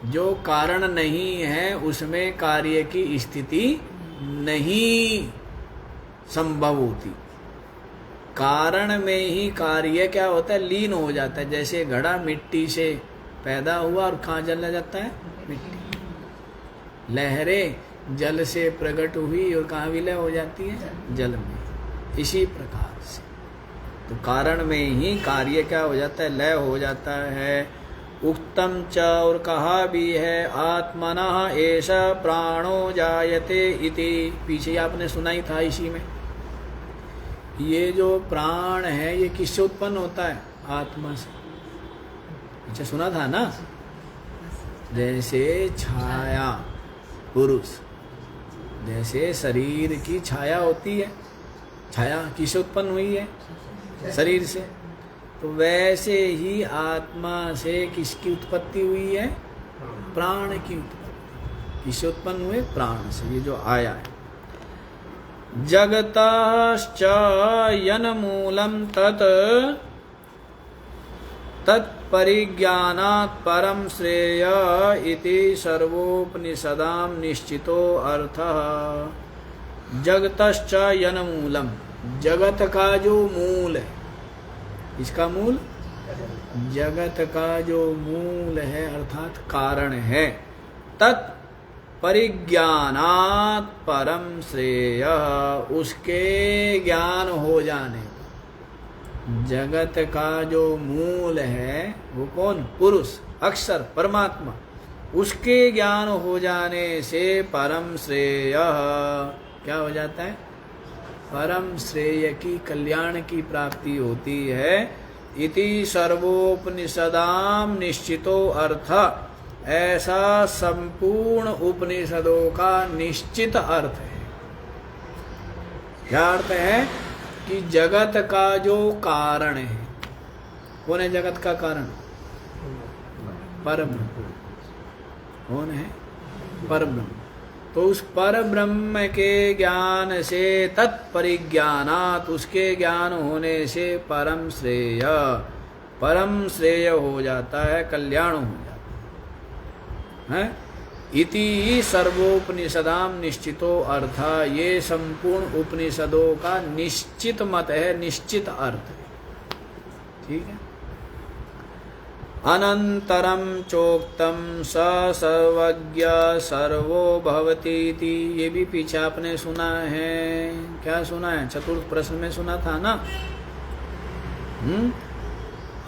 जो कारण नहीं है उसमें कार्य की स्थिति नहीं संभव होती। कारण में ही कार्य क्या होता है, लीन हो जाता है। जैसे घड़ा मिट्टी से पैदा हुआ और कहाँ जल जाता है, मिट्टी। लहरें जल से प्रकट हुई और कहाँ विलय हो जाती है, जल में। इसी प्रकार से तो कारण में ही कार्य क्या हो जाता है, लय हो जाता है। उक्तम च, और कहा भी है, आत्मनः एष प्राणो जायते इति। पीछे आपने सुना ही था इसी में। ये जो प्राण है ये किससे उत्पन्न होता है, आत्मा से। अच्छा सुना था ना। जैसे छाया, पुरुष, जैसे शरीर की छाया होती है, छाया किससे उत्पन्न हुई है, शरीर से। तो वैसे ही आत्मा से किसकी उत्पत्ति हुई है, प्राण की उत्पत्ति। किससे उत्पन्न हुए, प्राण से। ये जो आया है। जगतश्च यन्मूलं तत् तत्परिज्ञानात् परं श्रेय इति सर्वोपनिषदां निश्चितो अर्थः। जगतश्च यन्मूलम, जगत का जो मूल है, इसका मूल, जगत का जो मूल है अर्थात कारण है, तत् परिज्ञानात् परम श्रेय, उसके ज्ञान हो जाने। जगत का जो मूल है वो कौन, पुरुष, अक्षर, परमात्मा, उसके ज्ञान हो जाने से परम श्रेय क्या हो जाता है, परम श्रेय की, कल्याण की प्राप्ति होती है। इति सर्वोपनिषदाम निश्चितो अर्थ, ऐसा संपूर्ण उपनिषदों का निश्चित अर्थ है। क्या अर्थ है कि जगत का जो कारण है, कौन है जगत का कारण, परब्रह्म। कौन है, परब्रह्म। तो उस परब्रह्म के ज्ञान से, तत्परिज्ञानात्, उसके ज्ञान होने से परम श्रेय, परम श्रेय हो जाता है, कल्याण हो जाता है। इति सर्वोपनिषदाम निश्चितो अर्थ, ये संपूर्ण उपनिषदों का निश्चित मत है, निश्चित अर्थ है। ठीक है। अनंतरम चोक्तम स सर्वज्ञ सर्वो भवतीति, ये भी पीछे आपने सुना है। क्या सुना है, चतुर्थ प्रश्न में सुना था ना।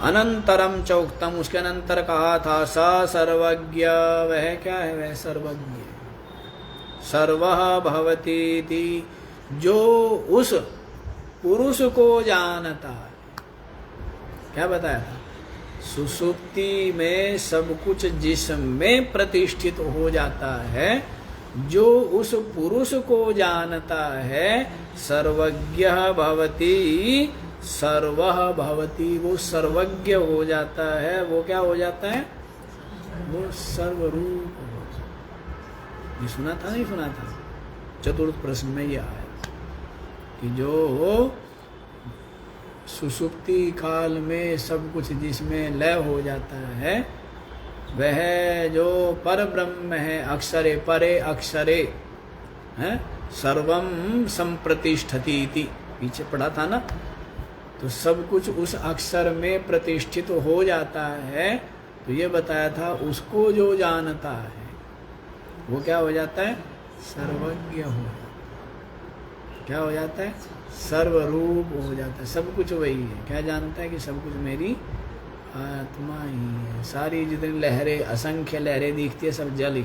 अनंतरम चौक्तम, उसके अनंतर कहा था स सर्वज्ञ, वह क्या है, वह सर्वज्ञ, सर्वः भवतीति, जो उस पुरुष को जानता है। क्या बताया था, सुसुप्ति में सब कुछ जिसमें प्रतिष्ठित हो जाता है, जो उस पुरुष को जानता है, सर्वज्ञ भवति, सर्वः भवति, वो सर्वज्ञ हो जाता है। वो क्या हो जाता है, वो सर्वरूप हो जाता है। ये सुना था, नहीं सुना था, चतुर्थ प्रश्न में ये आया कि जो सुसुप्ति काल में सब कुछ जिसमें लय हो जाता है, वह जो परब्रह्म है, अक्षरे परे अक्षरे है, सर्वम संप्रतिष्ठति इति, पीछे पढ़ा था ना। तो सब कुछ उस अक्षर में प्रतिष्ठित हो जाता है। तो ये बताया था, उसको जो जानता है वो क्या हो जाता है, सर्वज्ञ हो जाता है। क्या हो जाता है, सर्वरूप हो जाता है। सब कुछ वही है। क्या जानता है कि सब कुछ मेरी आत्मा ही है। सारी जितनी लहरें, असंख्य लहरें दिखती है, सब जल ही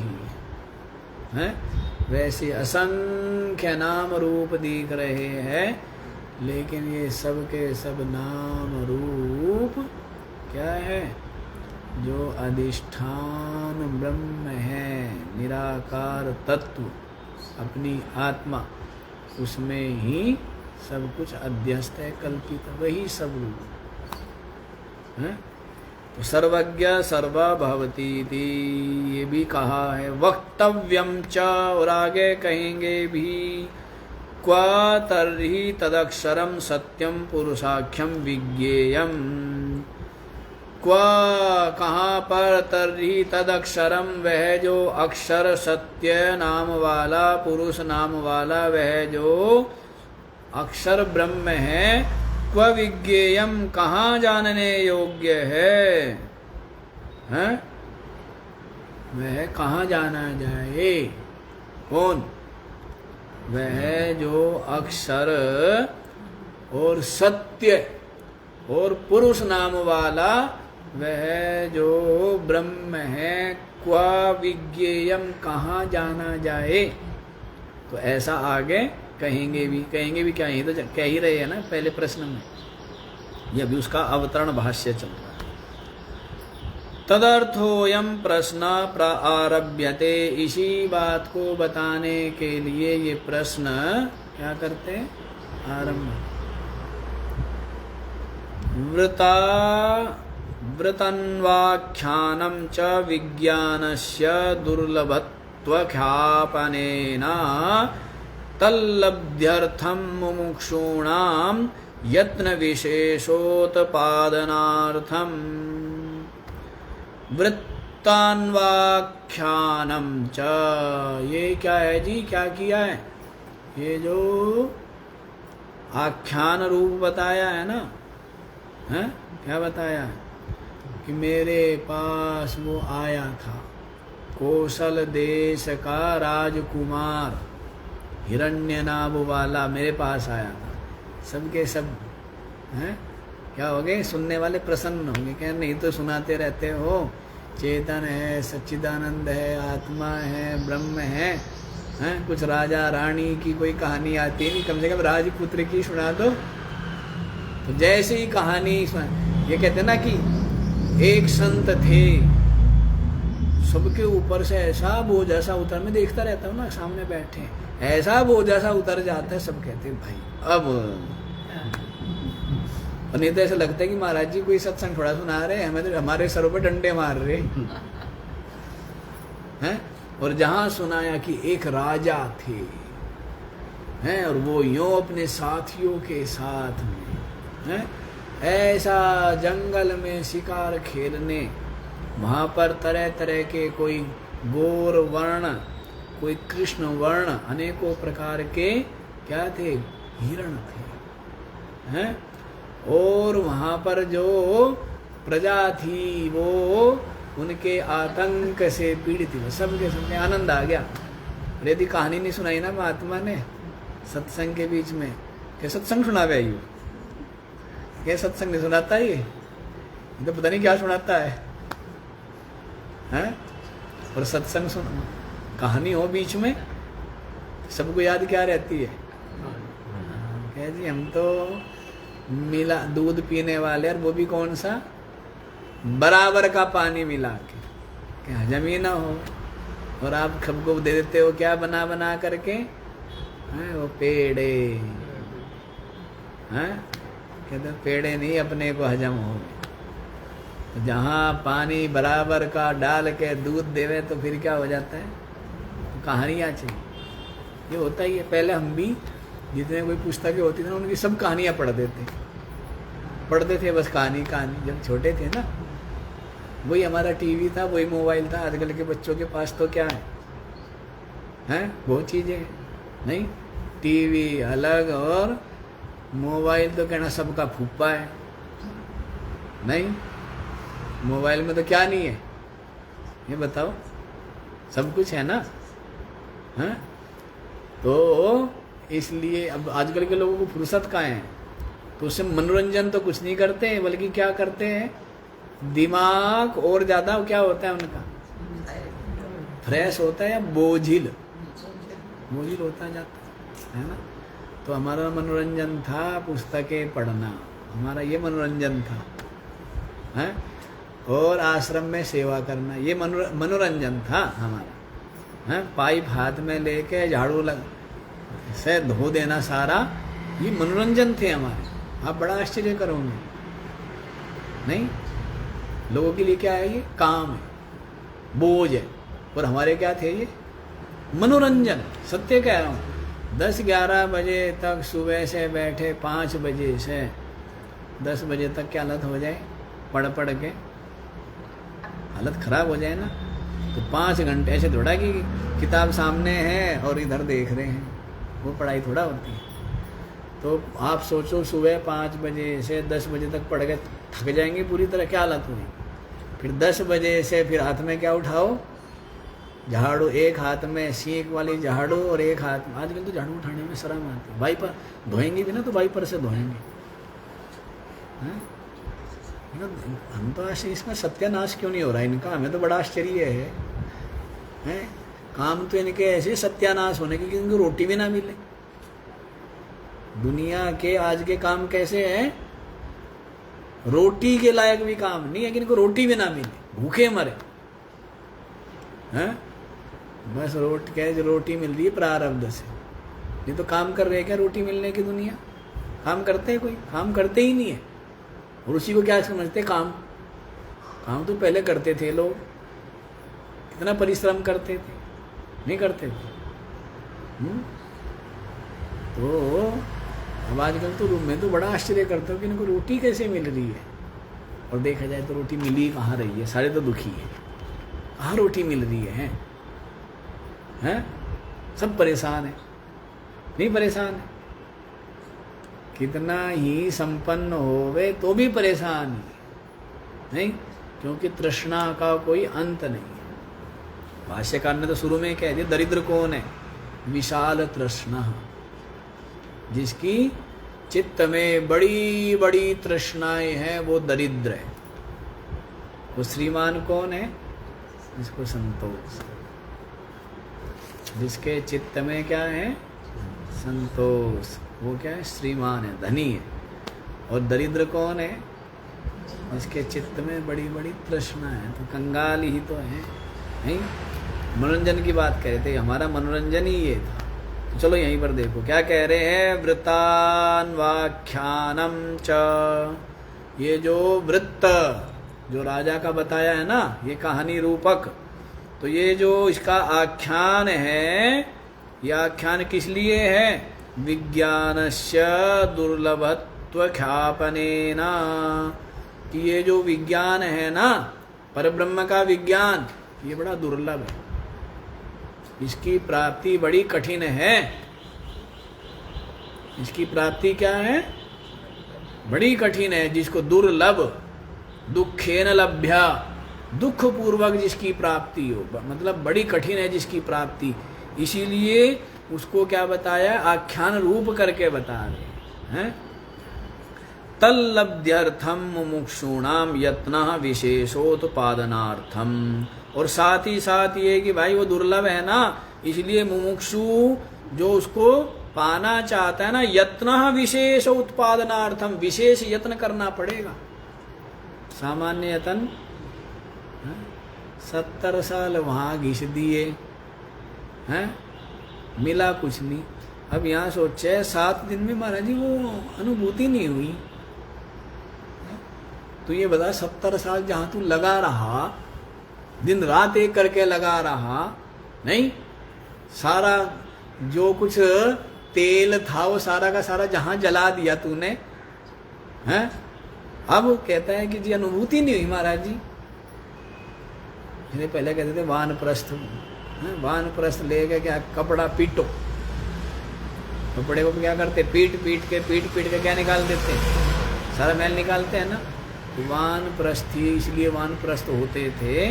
है। वैसे असंख्य नाम रूप दिख रहे हैं, लेकिन ये सब के सब नाम रूप क्या है, जो अधिष्ठान ब्रह्म है, निराकार तत्व, अपनी आत्मा, उसमें ही सब कुछ अध्यस्त है, कल्पित, वही सब रूप है। तो सर्वज्ञ सर्वा भवती थी, ये भी कहा है। वक्तव्यम च, और आगे कहेंगे भी, क्वा तर्हि तदक्षरम सत्यम पुरुषाख्यम विज्ञेयम। क्वा, कहाँ पर, तर्हि तदक्षरम, वह जो अक्षर सत्य नाम वाला, पुरुष नाम वाला, वह जो अक्षर ब्रह्म है, क्व विज्ञेयम, कहाँ जानने योग्य है, हैं? वह कहाँ जाना जाए? कौन? वह जो अक्षर और सत्य और पुरुष नाम वाला, वह जो ब्रह्म है, क्व विज्ञेयम, कहाँ जाना जाए? तो ऐसा आगे कहेंगे भी क्या, ये तो कह ही रहे हैं ना पहले प्रश्न में, ये अभी उसका अवतरण भाष्य चल रहा है। तदर्थोयम प्रश्न प्रारभ्यते, इसी बात को बताने के लिए ये प्रश्न क्या करते हैं, आरंभ। वृतन्वाख्यानं च विज्ञानस्य दुर्लभत्वख्यापनेन तल्लभ्यर्थं मुमुक्षूणां यत्न विशेषोत्पादनार्थं। वृत्तान्वाख्यानं च, ये क्या है जी, क्या किया है? ये जो आख्यान रूप बताया है ना, है? क्या बताया है? कि मेरे पास वो आया था, कौशल देश का राजकुमार, हिरण्यनाभ वाला मेरे पास आया था। सबके सब हैं क्या हो गए? सुनने वाले प्रसन्न होंगे, कह नहीं तो सुनाते रहते हो, चेतन है, सच्चिदानंद है, आत्मा है, ब्रह्म है, हैं? कुछ राजा रानी की कोई कहानी आती नहीं, कम से कम राजपुत्र की सुना दो। तो जैसे ही कहानी ये कहते ना कि एक संत थे, सबके ऊपर से ऐसा बोझ ऐसा उतर, मैं देखता रहता हूँ ना, सामने बैठे ऐसा बोझ ऐसा उतर जाता है, सब कहते हैं भाई अब। और नहीं तो ऐसा लगता है कि महाराज जी कोई सत्संग थोड़ा सुना रहे हैं, हमें तो हमारे सरों पर डंडे मार रहे हैं। और जहां सुनाया कि एक राजा थे, हैं, और वो यूं अपने साथियों के साथ में, हैं, ऐसा जंगल में शिकार खेलने, वहां पर तरह तरह के कोई गोर वर्ण, कोई कृष्ण वर्ण, अनेकों प्रकार के क्या थे, हिरण थे, हैं? और वहां पर जो प्रजा थी वो उनके आतंक से पीड़ित थी, सबके सबके आनंद आ गया। यदि कहानी नहीं सुनाई ना महात्मा ने सत्संग के बीच में, क्या सत्संग सुनावे यू, क्या सत्संग नहीं सुनाता ये तो पता नहीं क्या सुनाता है, हैं? और सत्संग सुन, कहानी हो बीच में, सबको याद क्या रहती है, क्या जी हम तो मिला दूध पीने वाले, और वो भी कौन सा, बराबर का पानी मिला के, क्या हजम ही ना हो, और आप सबको दे देते हो क्या बना बना करके, हैं? वो पेड़े, हैं? कहते पेड़े नहीं अपने को हजम हो। जहाँ पानी बराबर का डाल के दूध देवे तो फिर क्या हो जाता है, तो कहानियाँ चाहिए, ये होता ही है। पहले हम भी जितने कोई पुस्तकें होती थी ना, उनकी सब कहानियाँ पढ़ते थे बस, कहानी जब छोटे थे ना, वही हमारा टीवी था, वही मोबाइल था। आजकल के बच्चों के पास तो क्या है, हैं? बहुत चीज़ें नहीं, टीवी अलग और मोबाइल तो कहना सबका फूफा है, नहीं? मोबाइल में तो क्या नहीं है, ये बताओ, सब कुछ है ना, हैं? तो इसलिए अब आजकल के लोगों को फुर्सत कहाँ है, तो उससे मनोरंजन तो कुछ नहीं करते हैं, बल्कि क्या करते हैं, दिमाग और ज़्यादा क्या होता है उनका, फ्रेश होता है या बोझिल होता जाता है ना। तो हमारा मनोरंजन था पुस्तकें पढ़ना, हमारा ये मनोरंजन था, हैं? और आश्रम में सेवा करना, ये मनोरंजन था हमारा। हैं, पाइप हाथ में लेके झाड़ू से धो देना सारा, ये मनोरंजन थे हमारे। आप बड़ा आश्चर्य करोगे, नहीं? लोगों के लिए क्या है? ये काम है, बोझ है, और हमारे क्या थे? ये मनोरंजन। सत्य कह रहा हूँ। 10-11 बजे तक सुबह से बैठे, 5 बजे से 10 बजे तक क्या हालत हो जाए? पढ़ के हालत खराब हो जाए ना। तो 5 घंटे ऐसे थोड़ा कि किताब सामने है और इधर देख रहे हैं, वो पढ़ाई थोड़ा होती है। तो आप सोचो, सुबह 5 बजे से 10 बजे तक पढ़ के थक जाएंगे पूरी तरह, क्या हालत होगी? फिर 10 बजे से फिर हाथ में क्या उठाओ? झाड़ू। एक हाथ में सींक वाली झाड़ू और एक हाथ में, आजकल तो झाड़ू उठाने में शर्म आती है। वाइपर धोएंगे भी ना तो वाइपर से धोएंगे। हम तो ऐसे, इसमें सत्यानाश क्यों नहीं हो रहा इनका? हमें तो बड़ा आश्चर्य है, हैं? काम तो इनके ऐसे सत्यानाश होने की कि इनको रोटी भी ना मिले। दुनिया के आज के काम कैसे हैं? रोटी के लायक भी काम नहीं है कि इनको रोटी भी ना मिले, भूखे मरे। हैं? बस रोटी मिल रही है प्रारब्ध से। ये तो काम कर रहे हैं क्या रोटी मिलने की? दुनिया काम करते हैं? कोई काम करते ही नहीं है। और उसी को क्या समझते? काम तो पहले करते थे लोग, कितना परिश्रम करते थे, नहीं करते थे? तो अब आजकल तो रूम में तो बड़ा आश्चर्य करते हो कि इनको रोटी कैसे मिल रही है। और देखा जाए तो रोटी मिली कहाँ रही है? सारे तो दुखी है, कहाँ रोटी मिल रही है? हैं? सब परेशान है, नहीं परेशान है? कितना ही संपन्न होवे तो भी परेशान ही, नहीं? क्योंकि तृष्णा का कोई अंत नहीं है। भाष्यकार ने तो शुरू में कह दिया, दरिद्र कौन है? विशाल तृष्णा, जिसकी चित्त में बड़ी बड़ी तृष्णाएं हैं, वो दरिद्र है। वो श्रीमान कौन है? जिसको संतोष, जिसके चित्त में क्या है? संतोष, वो क्या है? श्रीमान है, धनी है। और दरिद्र कौन है? जिसके चित्त में बड़ी बड़ी तृष्णा है। तो कंगाल ही तो है, नहीं? मनोरंजन की बात कह रहे थे, हमारा मनोरंजन ही ये था। तो चलो यहीं पर देखो क्या कह रहे हैं, वृत्तान्वाख्यानम च, ये जो वृत्त जो राजा का बताया है ना, ये कहानी रूपक, तो ये जो इसका आख्यान है, ये आख्यान किस लिए है? विज्ञानस्य दुर्लभत्व ख्यापनेन, कि ये जो विज्ञान है ना, परब्रह्म का विज्ञान, ये बड़ा दुर्लभ है, इसकी प्राप्ति बड़ी कठिन है। इसकी प्राप्ति क्या है? बड़ी कठिन है। जिसको दुर्लभ, दुखेन लभ्या, दुख पूर्वक जिसकी प्राप्ति हो, मतलब बड़ी कठिन है जिसकी प्राप्ति, इसीलिए उसको क्या बताया? आख्यान रूप करके बता रहे हैं। तल्लब्ध्यर्थम मुमुक्षूणाम यत्नः विशेषोत्पादनार्थम, और साथ ही साथ ये कि भाई वो दुर्लभ है ना, इसलिए मुमुक्षु जो उसको पाना चाहता है ना, यत्नः विशेष उत्पादनार्थम, विशेष यत्न करना पड़ेगा। सामान्य यत्न 70 साल वहां घिस दिए हैं, मिला कुछ नहीं। अब यहाँ सोचे 7 दिन में महाराज जी वो अनुभूति नहीं हुई। तो ये बता, 70 साल जहां तू लगा रहा, दिन रात एक करके लगा रहा, नहीं? सारा जो कुछ तेल था वो सारा का सारा जहां जला दिया तूने, हैं? अब कहता है कि जी अनुभूति नहीं हुई महाराज जी। इसलिए पहले कहते थे वानप्रस्थ, वानप्रस्थ लेके क्या कपड़ा पीटो, कपड़े को क्या करते? पीट के क्या निकाल देते? सारा मैल निकालते हैं ना। तो वानप्रस्थी इसलिए वानप्रस्थ होते थे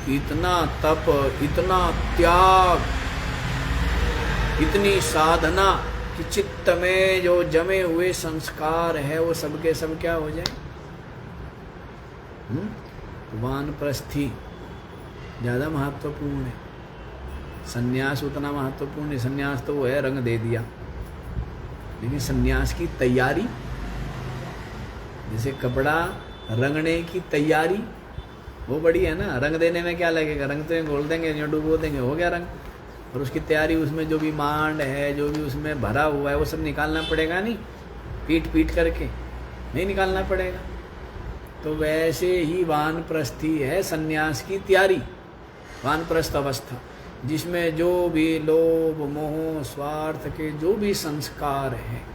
कि इतना तप, इतना त्याग, इतनी साधना कि चित्त में जो जमे हुए संस्कार है वो सबके सब क्या हो जाए? वानप्रस्थी ज्यादा महत्वपूर्ण है, सन्यास उतना महत्वपूर्ण है। सन्यास तो वो है रंग दे दिया, लेकिन सन्यास की तैयारी, जैसे कपड़ा रंगने की तैयारी, वो बड़ी है ना। रंग देने में क्या लगेगा, रंग तो घोल देंगे, जो डुबो देंगे, हो गया रंग। और उसकी तैयारी, उसमें जो भी मांड है, जो भी उसमें भरा हुआ है, वो सब निकालना पड़ेगा। नहीं पीट पीट करके नहीं निकालना पड़ेगा। तो वैसे ही वानप्रस्थी है सन्यास की तैयारी, वानप्रस्थ अवस्था, जिसमें जो भी लोभ मोह स्वार्थ के जो भी संस्कार हैं,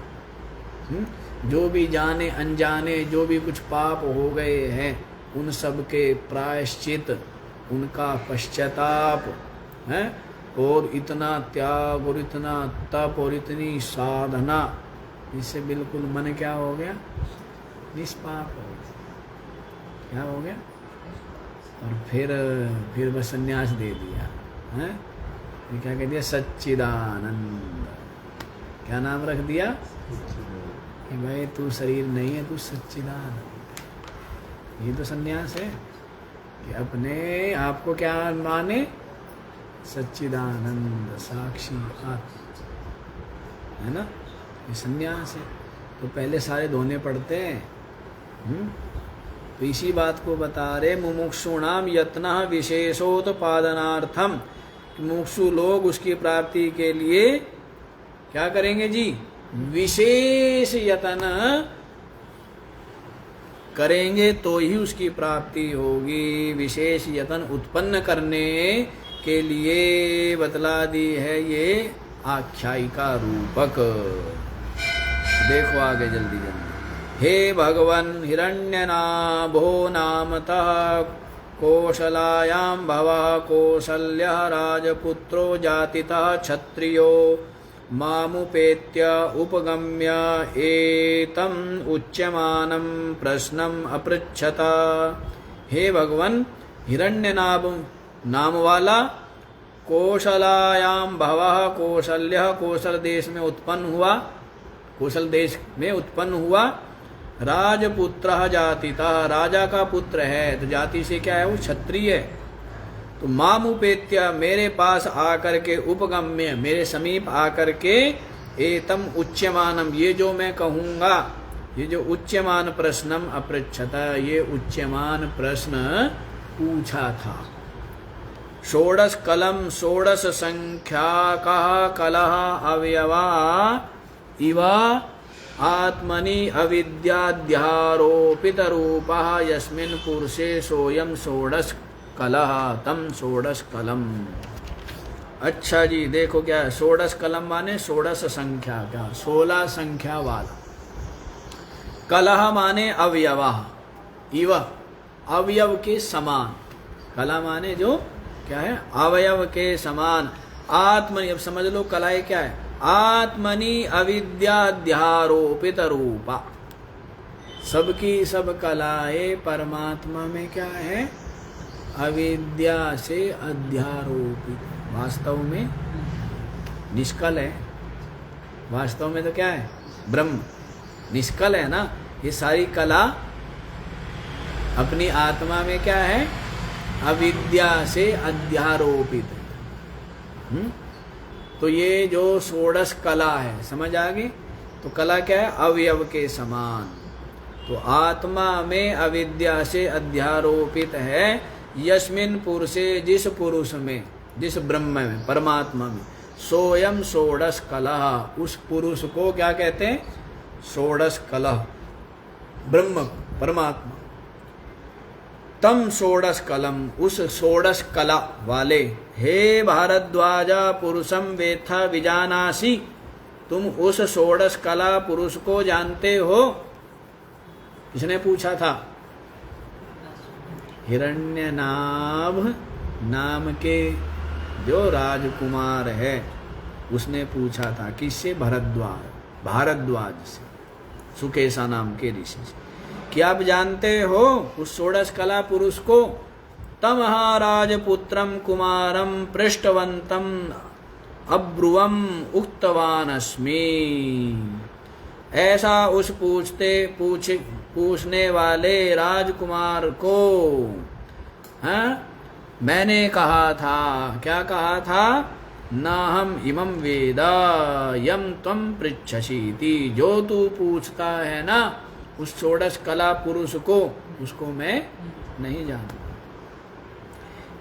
जो भी जाने अनजाने जो भी कुछ पाप हो गए हैं, उन सब के प्रायश्चित, उनका पश्चाताप है, और इतना त्याग और इतना तप और इतनी साधना, इससे बिल्कुल मन क्या हो गया, निष्पाप हो गया। क्या हो गया? और फिर बस संन्यास दे दिया है। क्या कह दिया? सच्चिदानंद। क्या नाम रख दिया कि भाई तू शरीर नहीं है, तू सच्चिदानंद। ये तो संन्यास है कि अपने आप को क्या माने, सच्चिदानंद साक्षी आत्मा, है ना। ये संन्यास है। तो पहले सारे धोने पड़ते हैं। तो इसी बात को बता रहे, मुमुक्षुणाम यत्नः विशेषोत्पादनार्थम। मुमुक्षु लोग उसकी प्राप्ति के लिए क्या करेंगे जी? विशेष यत्न करेंगे तो ही उसकी प्राप्ति होगी। विशेष यत्न उत्पन्न करने के लिए बतला दी है ये आख्यायिका रूपक। देखो आगे जल्दी जल्दी। हे भगवन् हिरण्यनाभो नामतः कौशलायां भवः कौसल्यः राजपुत्रो जातितः क्षत्रियो मामुपेत्य उपगम्य एतम् उच्यमानं प्रश्नम् अपृच्छत। हे भगवन् हिरण्यनाभ नाम वाला, कौशलायां भवः कौशल्यः कौशल देश में उत्पन्न हुआ, कौशल देश में उत्पन्न हुआ, राजपुत्रः जातितः राजा का पुत्र है, तो जाति से क्या है वो? क्षत्रिय है। तो मामुपेत्य मेरे पास आकर के, उपगम्य मेरे समीप आकर के, एतम उच्यमानम ये जो मैं कहूँगा, ये जो उच्यमान प्रश्नम अपृच्छत, ये उच्यमान प्रश्न पूछा था। षोडश कलम षोडश संख्याकः कलह अवयवा इव आत्मनि अविद्याध्यारोपित रूपः यस्मिन् पुरुषे सोयम षोडश कलह तम षोडश कलम। अच्छा जी, देखो क्या है षोडश कलम माने षोडश संख्या का, 16 संख्या वाला। कलह माने अवयवा, इव अवयव के समान। कला माने जो क्या है? अवयव के समान। आत्मनि, अब समझ लो कलाएं क्या है? आत्मनि अविद्याध्यारोपित रूपा। सबकी सब कलाएं परमात्मा में क्या है? अविद्या से अध्यारोपित, वास्तव में निष्कल है। वास्तव में तो क्या है? ब्रह्म निष्कल है ना। ये सारी कला अपनी आत्मा में क्या है? अविद्या से अध्यारोपित है। तो ये जो षोडश कला है, समझ आ गई? तो कला क्या है? अवयव के समान। तो आत्मा में अविद्या से अध्यारोपित है। यस्मिन् पुरुषे, जिस पुरुष में, जिस ब्रह्म में, परमात्मा में, सोयम षोडश कलह, उस पुरुष को क्या कहते हैं? षोडश कलह, ब्रह्म परमात्मा। तम षोडश कलम, उस षोडश कला वाले। हे भारद्वाज पुरुषम वेत्थ विजानासि, तुम उस षोडश कला पुरुष को जानते हो? किसने पूछा था? हिरण्यनाभ नाम के जो राजकुमार है उसने पूछा था। किससे? भारद्वाज से, सुकेशा नाम के ऋषि से। क्या आप जानते हो उस षोडश कला पुरुष को? तमः राजपुत्रम कुमारम पृष्ठवंतम अब्रुवम उक्तवान अस्मि। ऐसा उस पूछने वाले राजकुमार को मैंने कहा था। क्या कहा था? न हम इमं वेद यम त्वं पृच्छसीति। जो तू पूछता है ना उस षोडश कला पुरुष को, उसको मैं नहीं जानता।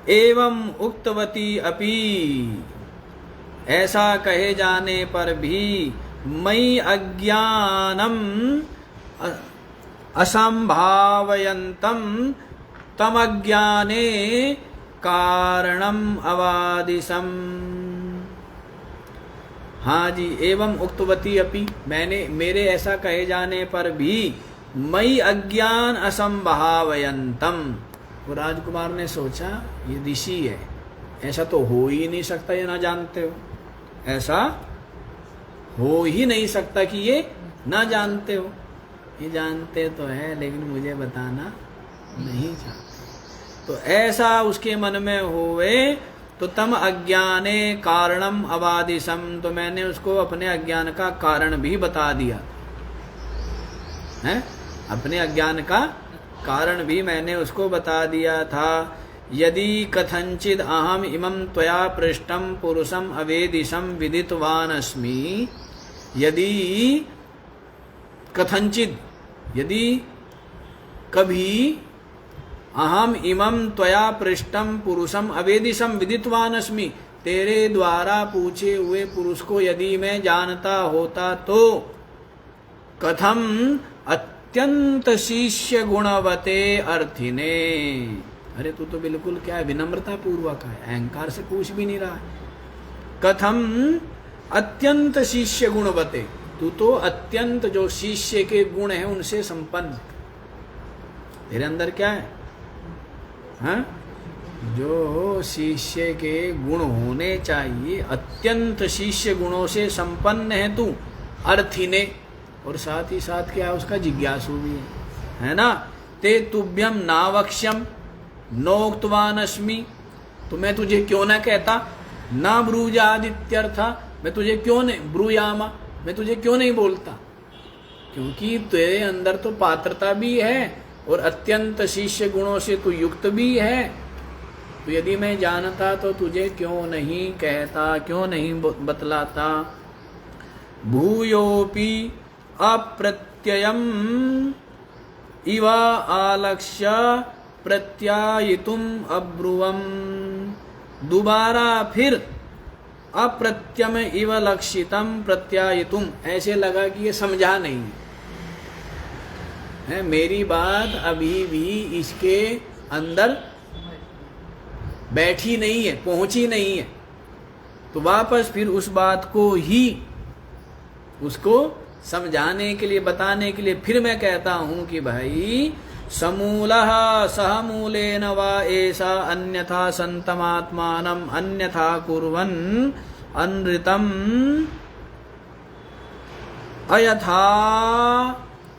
एवं उक्तवती अपि, ऐसा कहे जाने पर भी मयि अज्ञानम असंभावयन्तम तमज्ञाने कारणम अवादिशम। हाँ जी, एवं उक्तवती अपि, मैंने मेरे ऐसा कहे जाने पर भी मयि अज्ञान असंभावयन्तम। वो राजकुमार ने सोचा ये ऋषि है, ऐसा तो हो ही नहीं सकता ये ना जानते हो, ऐसा हो ही नहीं सकता कि ये ना जानते हो। ये जानते तो है लेकिन मुझे बताना नहीं चाहते। तो ऐसा उसके मन में होवे तो तम अज्ञाने कारणम अवादिशम, तो मैंने उसको अपने अज्ञान का कारण भी बता दिया है, अपने अज्ञान का कारण भी मैंने उसको बता दिया था। यदि कथंचिद अहम इमं त्वया पृष्टम पुरुषम अवेदिशम विदितवान अस्मि, यदि कथंचिद, यदि कभी अहम इमं त्वया पृष्टम पुरुषम अवेदिशम विदितवान अस्मि, तेरे द्वारा पूछे हुए पुरुष को यदि मैं जानता होता तो कथम अत्यंत शिष्य गुणवते अर्थिने। अरे तू तो बिल्कुल क्या है, विनम्रता पूर्वक है, अहंकार से पूछ भी नहीं रहा है। कथम अत्यंत शिष्य गुणवते, तू तो अत्यंत जो शिष्य के गुण है उनसे संपन्न, तेरे अंदर क्या है, हाँ? जो शिष्य के गुण होने चाहिए, अत्यंत शिष्य गुणों से संपन्न है तू, अर्थिने, और साथ ही साथ क्या उसका जिज्ञासु भी है ना। ते तुभ्यम नावक्ष्यम नोक्तवान अस्मि, तो मैं तुझे क्यों ना कहता, ना ब्रूजादित्यर्थ, मैं तुझे क्यों नहीं ब्रूयामा, मैं तुझे क्यों नहीं बोलता, क्योंकि तेरे अंदर तो पात्रता भी है और अत्यंत शिष्य गुणों से तू युक्त भी है। तो यदि मैं जानता तो तुझे क्यों नहीं कहता, क्यों नहीं बतलाता। भूयोपि अप्रत्ययम इव आलक्ष्य प्रत्यायितुम अब्रुवम, दोबारा फिर अप्रत्यम इव लक्षितम प्रत्यायितुम, ऐसे लगा कि ये समझा नहीं है, मेरी बात अभी भी इसके अंदर बैठी नहीं है, पहुंची नहीं है। तो वापस फिर उस बात को ही उसको समझाने के लिए, बताने के लिए फिर मैं कहता हूं कि भाई समूलः सह मूलेन वा एषा अन्यथा संतमात्मानम् अन्यथा कुर्वन् अनृतम्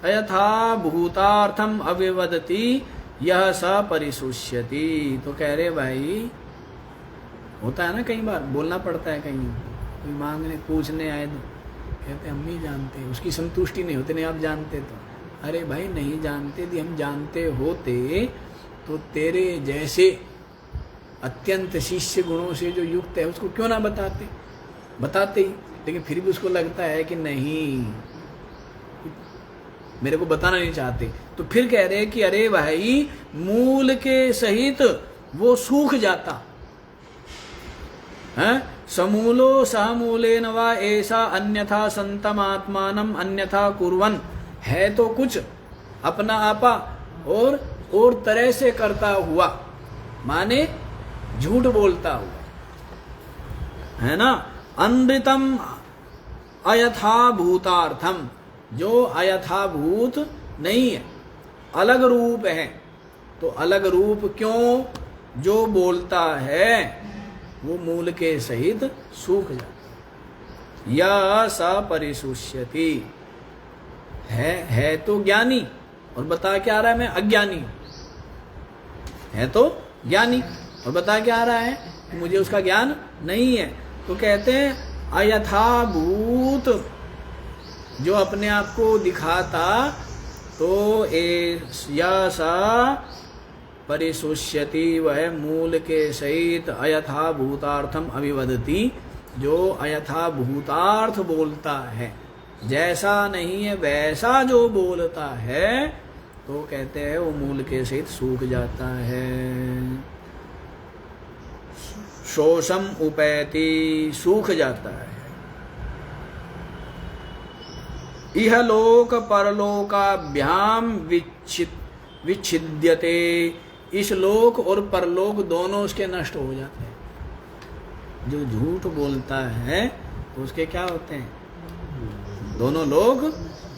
अयथा भूतार्थम अविवदति यह स परिशुष्यति। तो कह रहे भाई, होता है ना कई बार बोलना पड़ता है, कहीं कोई मांगने पूछने आए तो कहते हम नहीं जानते, उसकी संतुष्टि नहीं होती, नहीं आप जानते तो, अरे भाई नहीं जानते यदि हम जानते होते तो तेरे जैसे अत्यंत शिष्य गुणों से जो युक्त है उसको क्यों ना बताते, बताते ही, लेकिन फिर भी उसको लगता है कि नहीं, मेरे को बताना नहीं चाहते। तो फिर कह रहे कि अरे भाई मूल के सहित वो सूख जाता है। समूलो सह मूलेन वा ऐसा अन्यथा संतम आत्मानम अन्यथा कुर्वन, है तो कुछ अपना आपा और तरह से करता हुआ, माने झूठ बोलता हुआ, है ना। अनृतम अयथाभूतार्थम, जो अयथाभूत नहीं है, अलग रूप है। तो अलग रूप क्यों, जो बोलता है वो मूल के सहित सूख जाता। या स परिशुष्यति, है तो ज्ञानी और बता क्या आ रहा है मैं अज्ञानी, है तो ज्ञानी और बता क्या आ रहा है कि मुझे उसका ज्ञान नहीं है। तो कहते हैं अयथाभूत जो अपने आप को दिखाता, तो या सा परिशुष्यति, वह मूल के सहित अयथाभूतार्थम अभिवदति, जो अयथाभूतार्थ बोलता है, जैसा नहीं है वैसा जो बोलता है, तो कहते हैं वो मूल के सहित सूख जाता है। शोषम उपैति, सूख जाता है। इहलोक परलोकाभ्याम विच्छिद्यते, इस लोक और परलोक दोनों उसके नष्ट हो जाते हैं। जो झूठ बोलता है उसके क्या होते हैं? दोनों लोग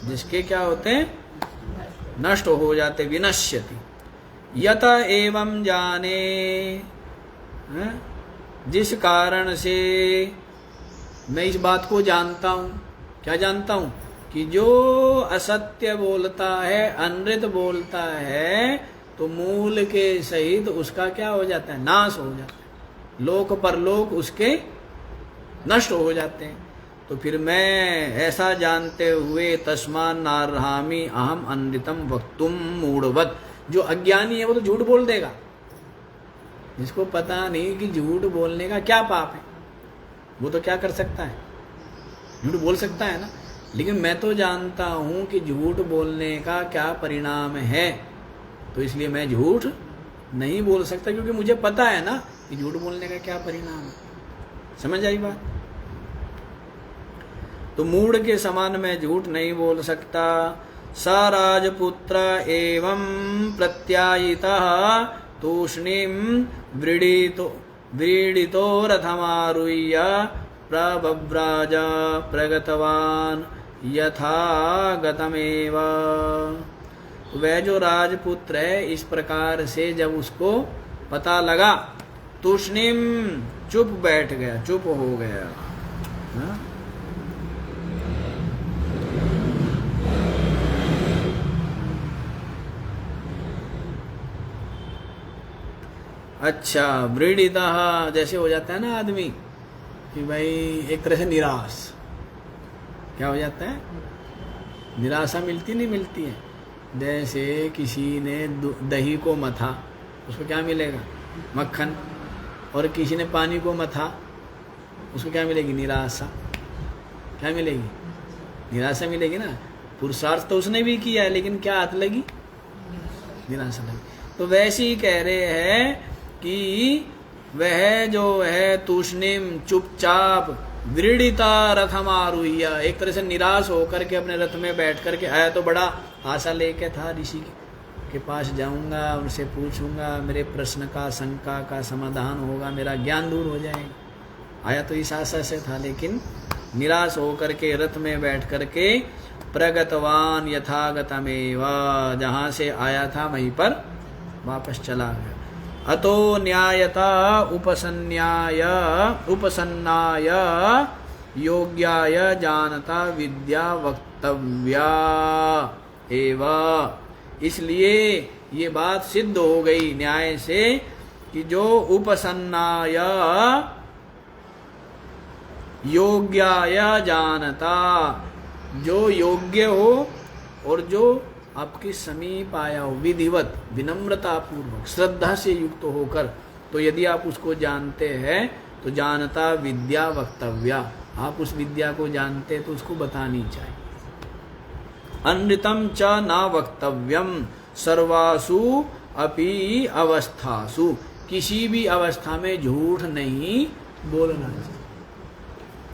जिसके क्या होते हैं? नष्ट हो जाते, विनश्यति। यत एवं जाने, जिस कारण से मैं इस बात को जानता हूं, क्या जानता हूं? कि जो असत्य बोलता है, अनृत बोलता है, तो मूल के सहित उसका क्या हो जाता है? नाश हो जाता है। लोक परलोक उसके नष्ट हो जाते हैं। तो फिर मैं ऐसा जानते हुए तस्मान नारहामि अहम अनृतम वक्तुम मूढ़वत, जो अज्ञानी है वो तो झूठ बोल देगा। जिसको पता नहीं कि झूठ बोलने का क्या पाप है, वो तो क्या कर सकता है? झूठ बोल सकता है ना। लेकिन मैं तो जानता हूं कि झूठ बोलने का क्या परिणाम है, तो इसलिए मैं झूठ नहीं बोल सकता, क्योंकि मुझे पता है ना कि झूठ बोलने का क्या परिणाम है। समझ आई बात? तो मूढ़ के समान मैं झूठ नहीं बोल सकता। स राजपुत्र एवं प्रत्यायितः तूष्णीं व्रीडितो रथमारुह्य प्रबभ्राज प्रगतवान यथा गतमेव। वह जो राजपुत्र है, इस प्रकार से जब उसको पता लगा, तूष्णीम, चुप बैठ गया, चुप हो गया। हा? अच्छा, व्रीडितः जैसे हो जाता है ना आदमी कि भाई एक तरह से निराश, क्या हो जाता है? निराशा मिलती नहीं मिलती है। जैसे किसी ने दही को मथा, उसको क्या मिलेगा? मक्खन। और किसी ने पानी को मथा, उसको क्या मिलेगी? निराशा। क्या मिलेगी? निराशा मिलेगी ना। पुरुषार्थ तो उसने भी किया है, लेकिन क्या हाथ लगी? निराशा लगी। तो वैसे ही कह रहे हैं कि वह जो है तूष्णीम, चुपचाप, व्रीडिता रथमारुह्य, एक तरह से निराश होकर के अपने रथ में बैठ करके आया। तो बड़ा आशा लेके था, ऋषि के पास जाऊंगा, उनसे पूछूंगा, मेरे प्रश्न का, शंका का समाधान होगा, मेरा ज्ञान दूर हो जाएगा। आया तो इस आशा से था, लेकिन निराश होकर के रथ में बैठ करके प्रगतवान यथागतमेव, जहां से आया था वहीं पर वापस चला गया। अतो न्यायता उपसन्नाय योग्याय जानता विद्या वक्तव्या एव। इसलिए ये बात सिद्ध हो गई न्याय से कि जो उपसन्नाय योग्याय जानता, जो योग्य हो और जो आपके समीप आया हो, विधिवत, विनम्रता पूर्वक, श्रद्धा से युक्त होकर, तो यदि आप उसको जानते हैं तो जानता विद्या वक्तव्या, आप उस विद्या को जानते तो उसको बतानी चाहिए। अनृतम च न वक्तव्यम सर्वासु अपि अवस्थासु, किसी भी अवस्था में झूठ नहीं बोलना चाहिए।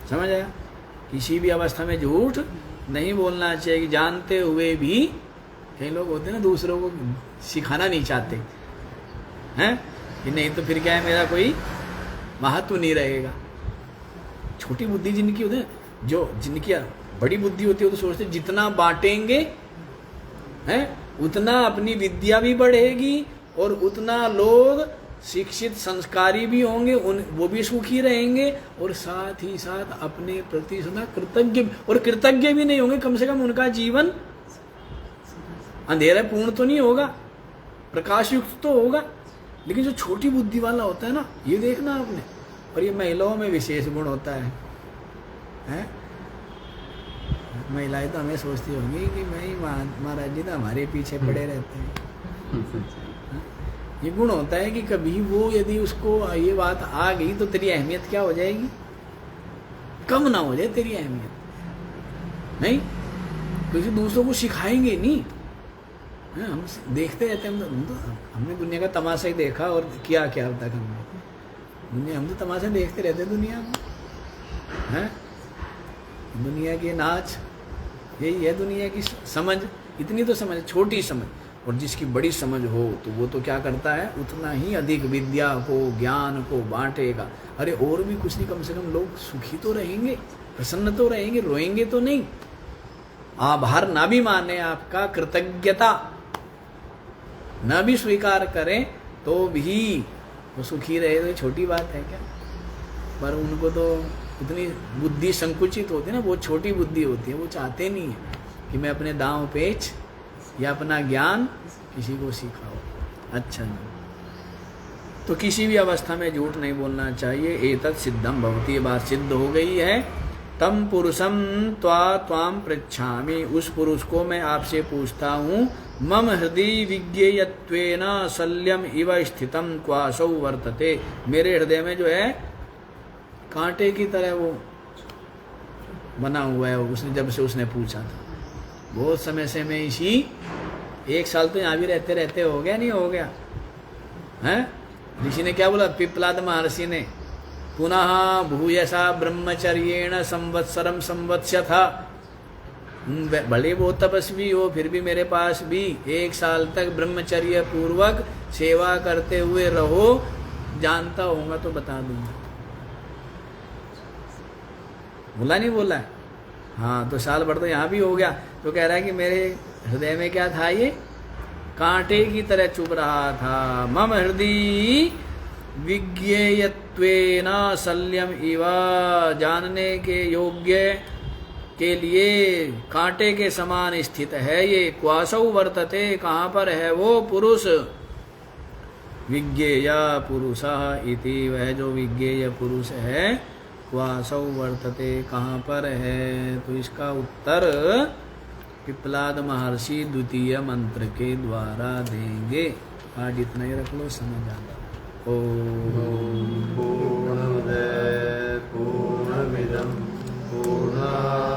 समझ आया? किसी भी अवस्था में झूठ नहीं बोलना चाहिए। जानते हुए भी कई लोग होते हैं ना, दूसरों को सिखाना नहीं चाहते हैं कि नहीं तो फिर क्या है, मेरा कोई महत्व नहीं रहेगा। छोटी बुद्धि जिनकी होती है, जो जिनकी बड़ी बुद्धि होती है, तो सोचते जितना बांटेंगे हैं उतना अपनी विद्या भी बढ़ेगी और उतना लोग शिक्षित संस्कारी भी होंगे, वो भी सुखी रहेंगे और साथ ही साथ अपने प्रति सदा कृतज्ञ, और कृतज्ञ भी नहीं होंगे, कम से कम उनका जीवन अंधेरा पूर्ण तो नहीं होगा, प्रकाश युक्त तो होगा। लेकिन जो छोटी बुद्धि वाला होता है ना, ये देखना आपने, और ये महिलाओं में विशेष गुण होता है, हैं? महिलाएं तो हमें सोचती होंगी कि भाई महाराज जी तो हमारे पीछे पड़े रहते हैं। ये गुण होता है कि कभी वो यदि उसको ये बात आ गई तो तेरी अहमियत क्या हो जाएगी? कम ना हो जाए तेरी अहमियत, नहीं? क्योंकि दूसरों को सिखाएंगे नहीं। हम देखते रहते हैं, हमने दुनिया का तमाशा ही देखा और किया क्या अब तक हमने, दुनिया, हम तो तमाशा देखते रहते हैं दुनिया में, हैं? दुनिया के नाच, यही है दुनिया की समझ। इतनी तो समझ, छोटी समझ। और जिसकी बड़ी समझ हो तो वो तो क्या करता है, उतना ही अधिक विद्या को, ज्ञान को बांटेगा। अरे और भी कुछ नहीं, कम से कम लोग सुखी तो रहेंगे, प्रसन्न तो रहेंगे, रोएंगे तो नहीं। आभार ना भी माने आपका, कृतज्ञता न भी स्वीकार करें तो भी वो सुखी रहे, तो छोटी बात है क्या? पर उनको तो इतनी बुद्धि संकुचित होती है ना, वो छोटी बुद्धि होती है, वो चाहते नहीं है कि मैं अपने दांव पेच या अपना ज्ञान किसी को सिखाओ। अच्छा नहीं, तो किसी भी अवस्था में झूठ नहीं बोलना चाहिए। एतत् सिद्धम भवति, ये बात सिद्ध हो गई है। तम पुरुषम त्वाम पृच्छामि, उस पुरुष को मैं आपसे पूछता हूँ। मम हृदय विज्ञेयत्वेन शल्यम इव स्थितम क्वासौ वर्तते, मेरे हृदय में जो है कांटे की तरह वो बना हुआ है। उसने जब से उसने पूछा था, बहुत समय से मैं इसी, 1 साल तो यहाँ भी रहते रहते हो गया, नहीं हो गया हैं? ऋषि ने क्या बोला, पिप्लाद महर्षि ने, पुनः भूयसा ब्रह्मचर्येण संवत्सरम संवत्स्यथा, भले वो तपस्वी हो फिर भी मेरे पास भी 1 साल तक ब्रह्मचर्य पूर्वक सेवा करते हुए रहो, जानता होगा तो बता दूंगा। बोला नहीं बोला है? हाँ, तो साल भर तो यहाँ भी हो गया। तो कह रहा है कि मेरे हृदय में क्या था, ये कांटे की तरह चुभ रहा था। मम हृदय विज्ञेयत्वेन शल्यम इव, जानने के योग्य के लिए कांटे के समान स्थित है ये। क्वासौ वर्तते, कहाँ पर है वो पुरुष? विज्ञेय पुरुषः इति, वह जो विज्ञेय पुरुष है, क्वासौ वर्तते, कहाँ पर है? तो इसका उत्तर पिप्लाद महर्षि द्वितीय मंत्र के द्वारा देंगे। आज इतना ही रख लो, समझ आ गया। ओम पूर्णमद पूर्णमिदं पूर्णात्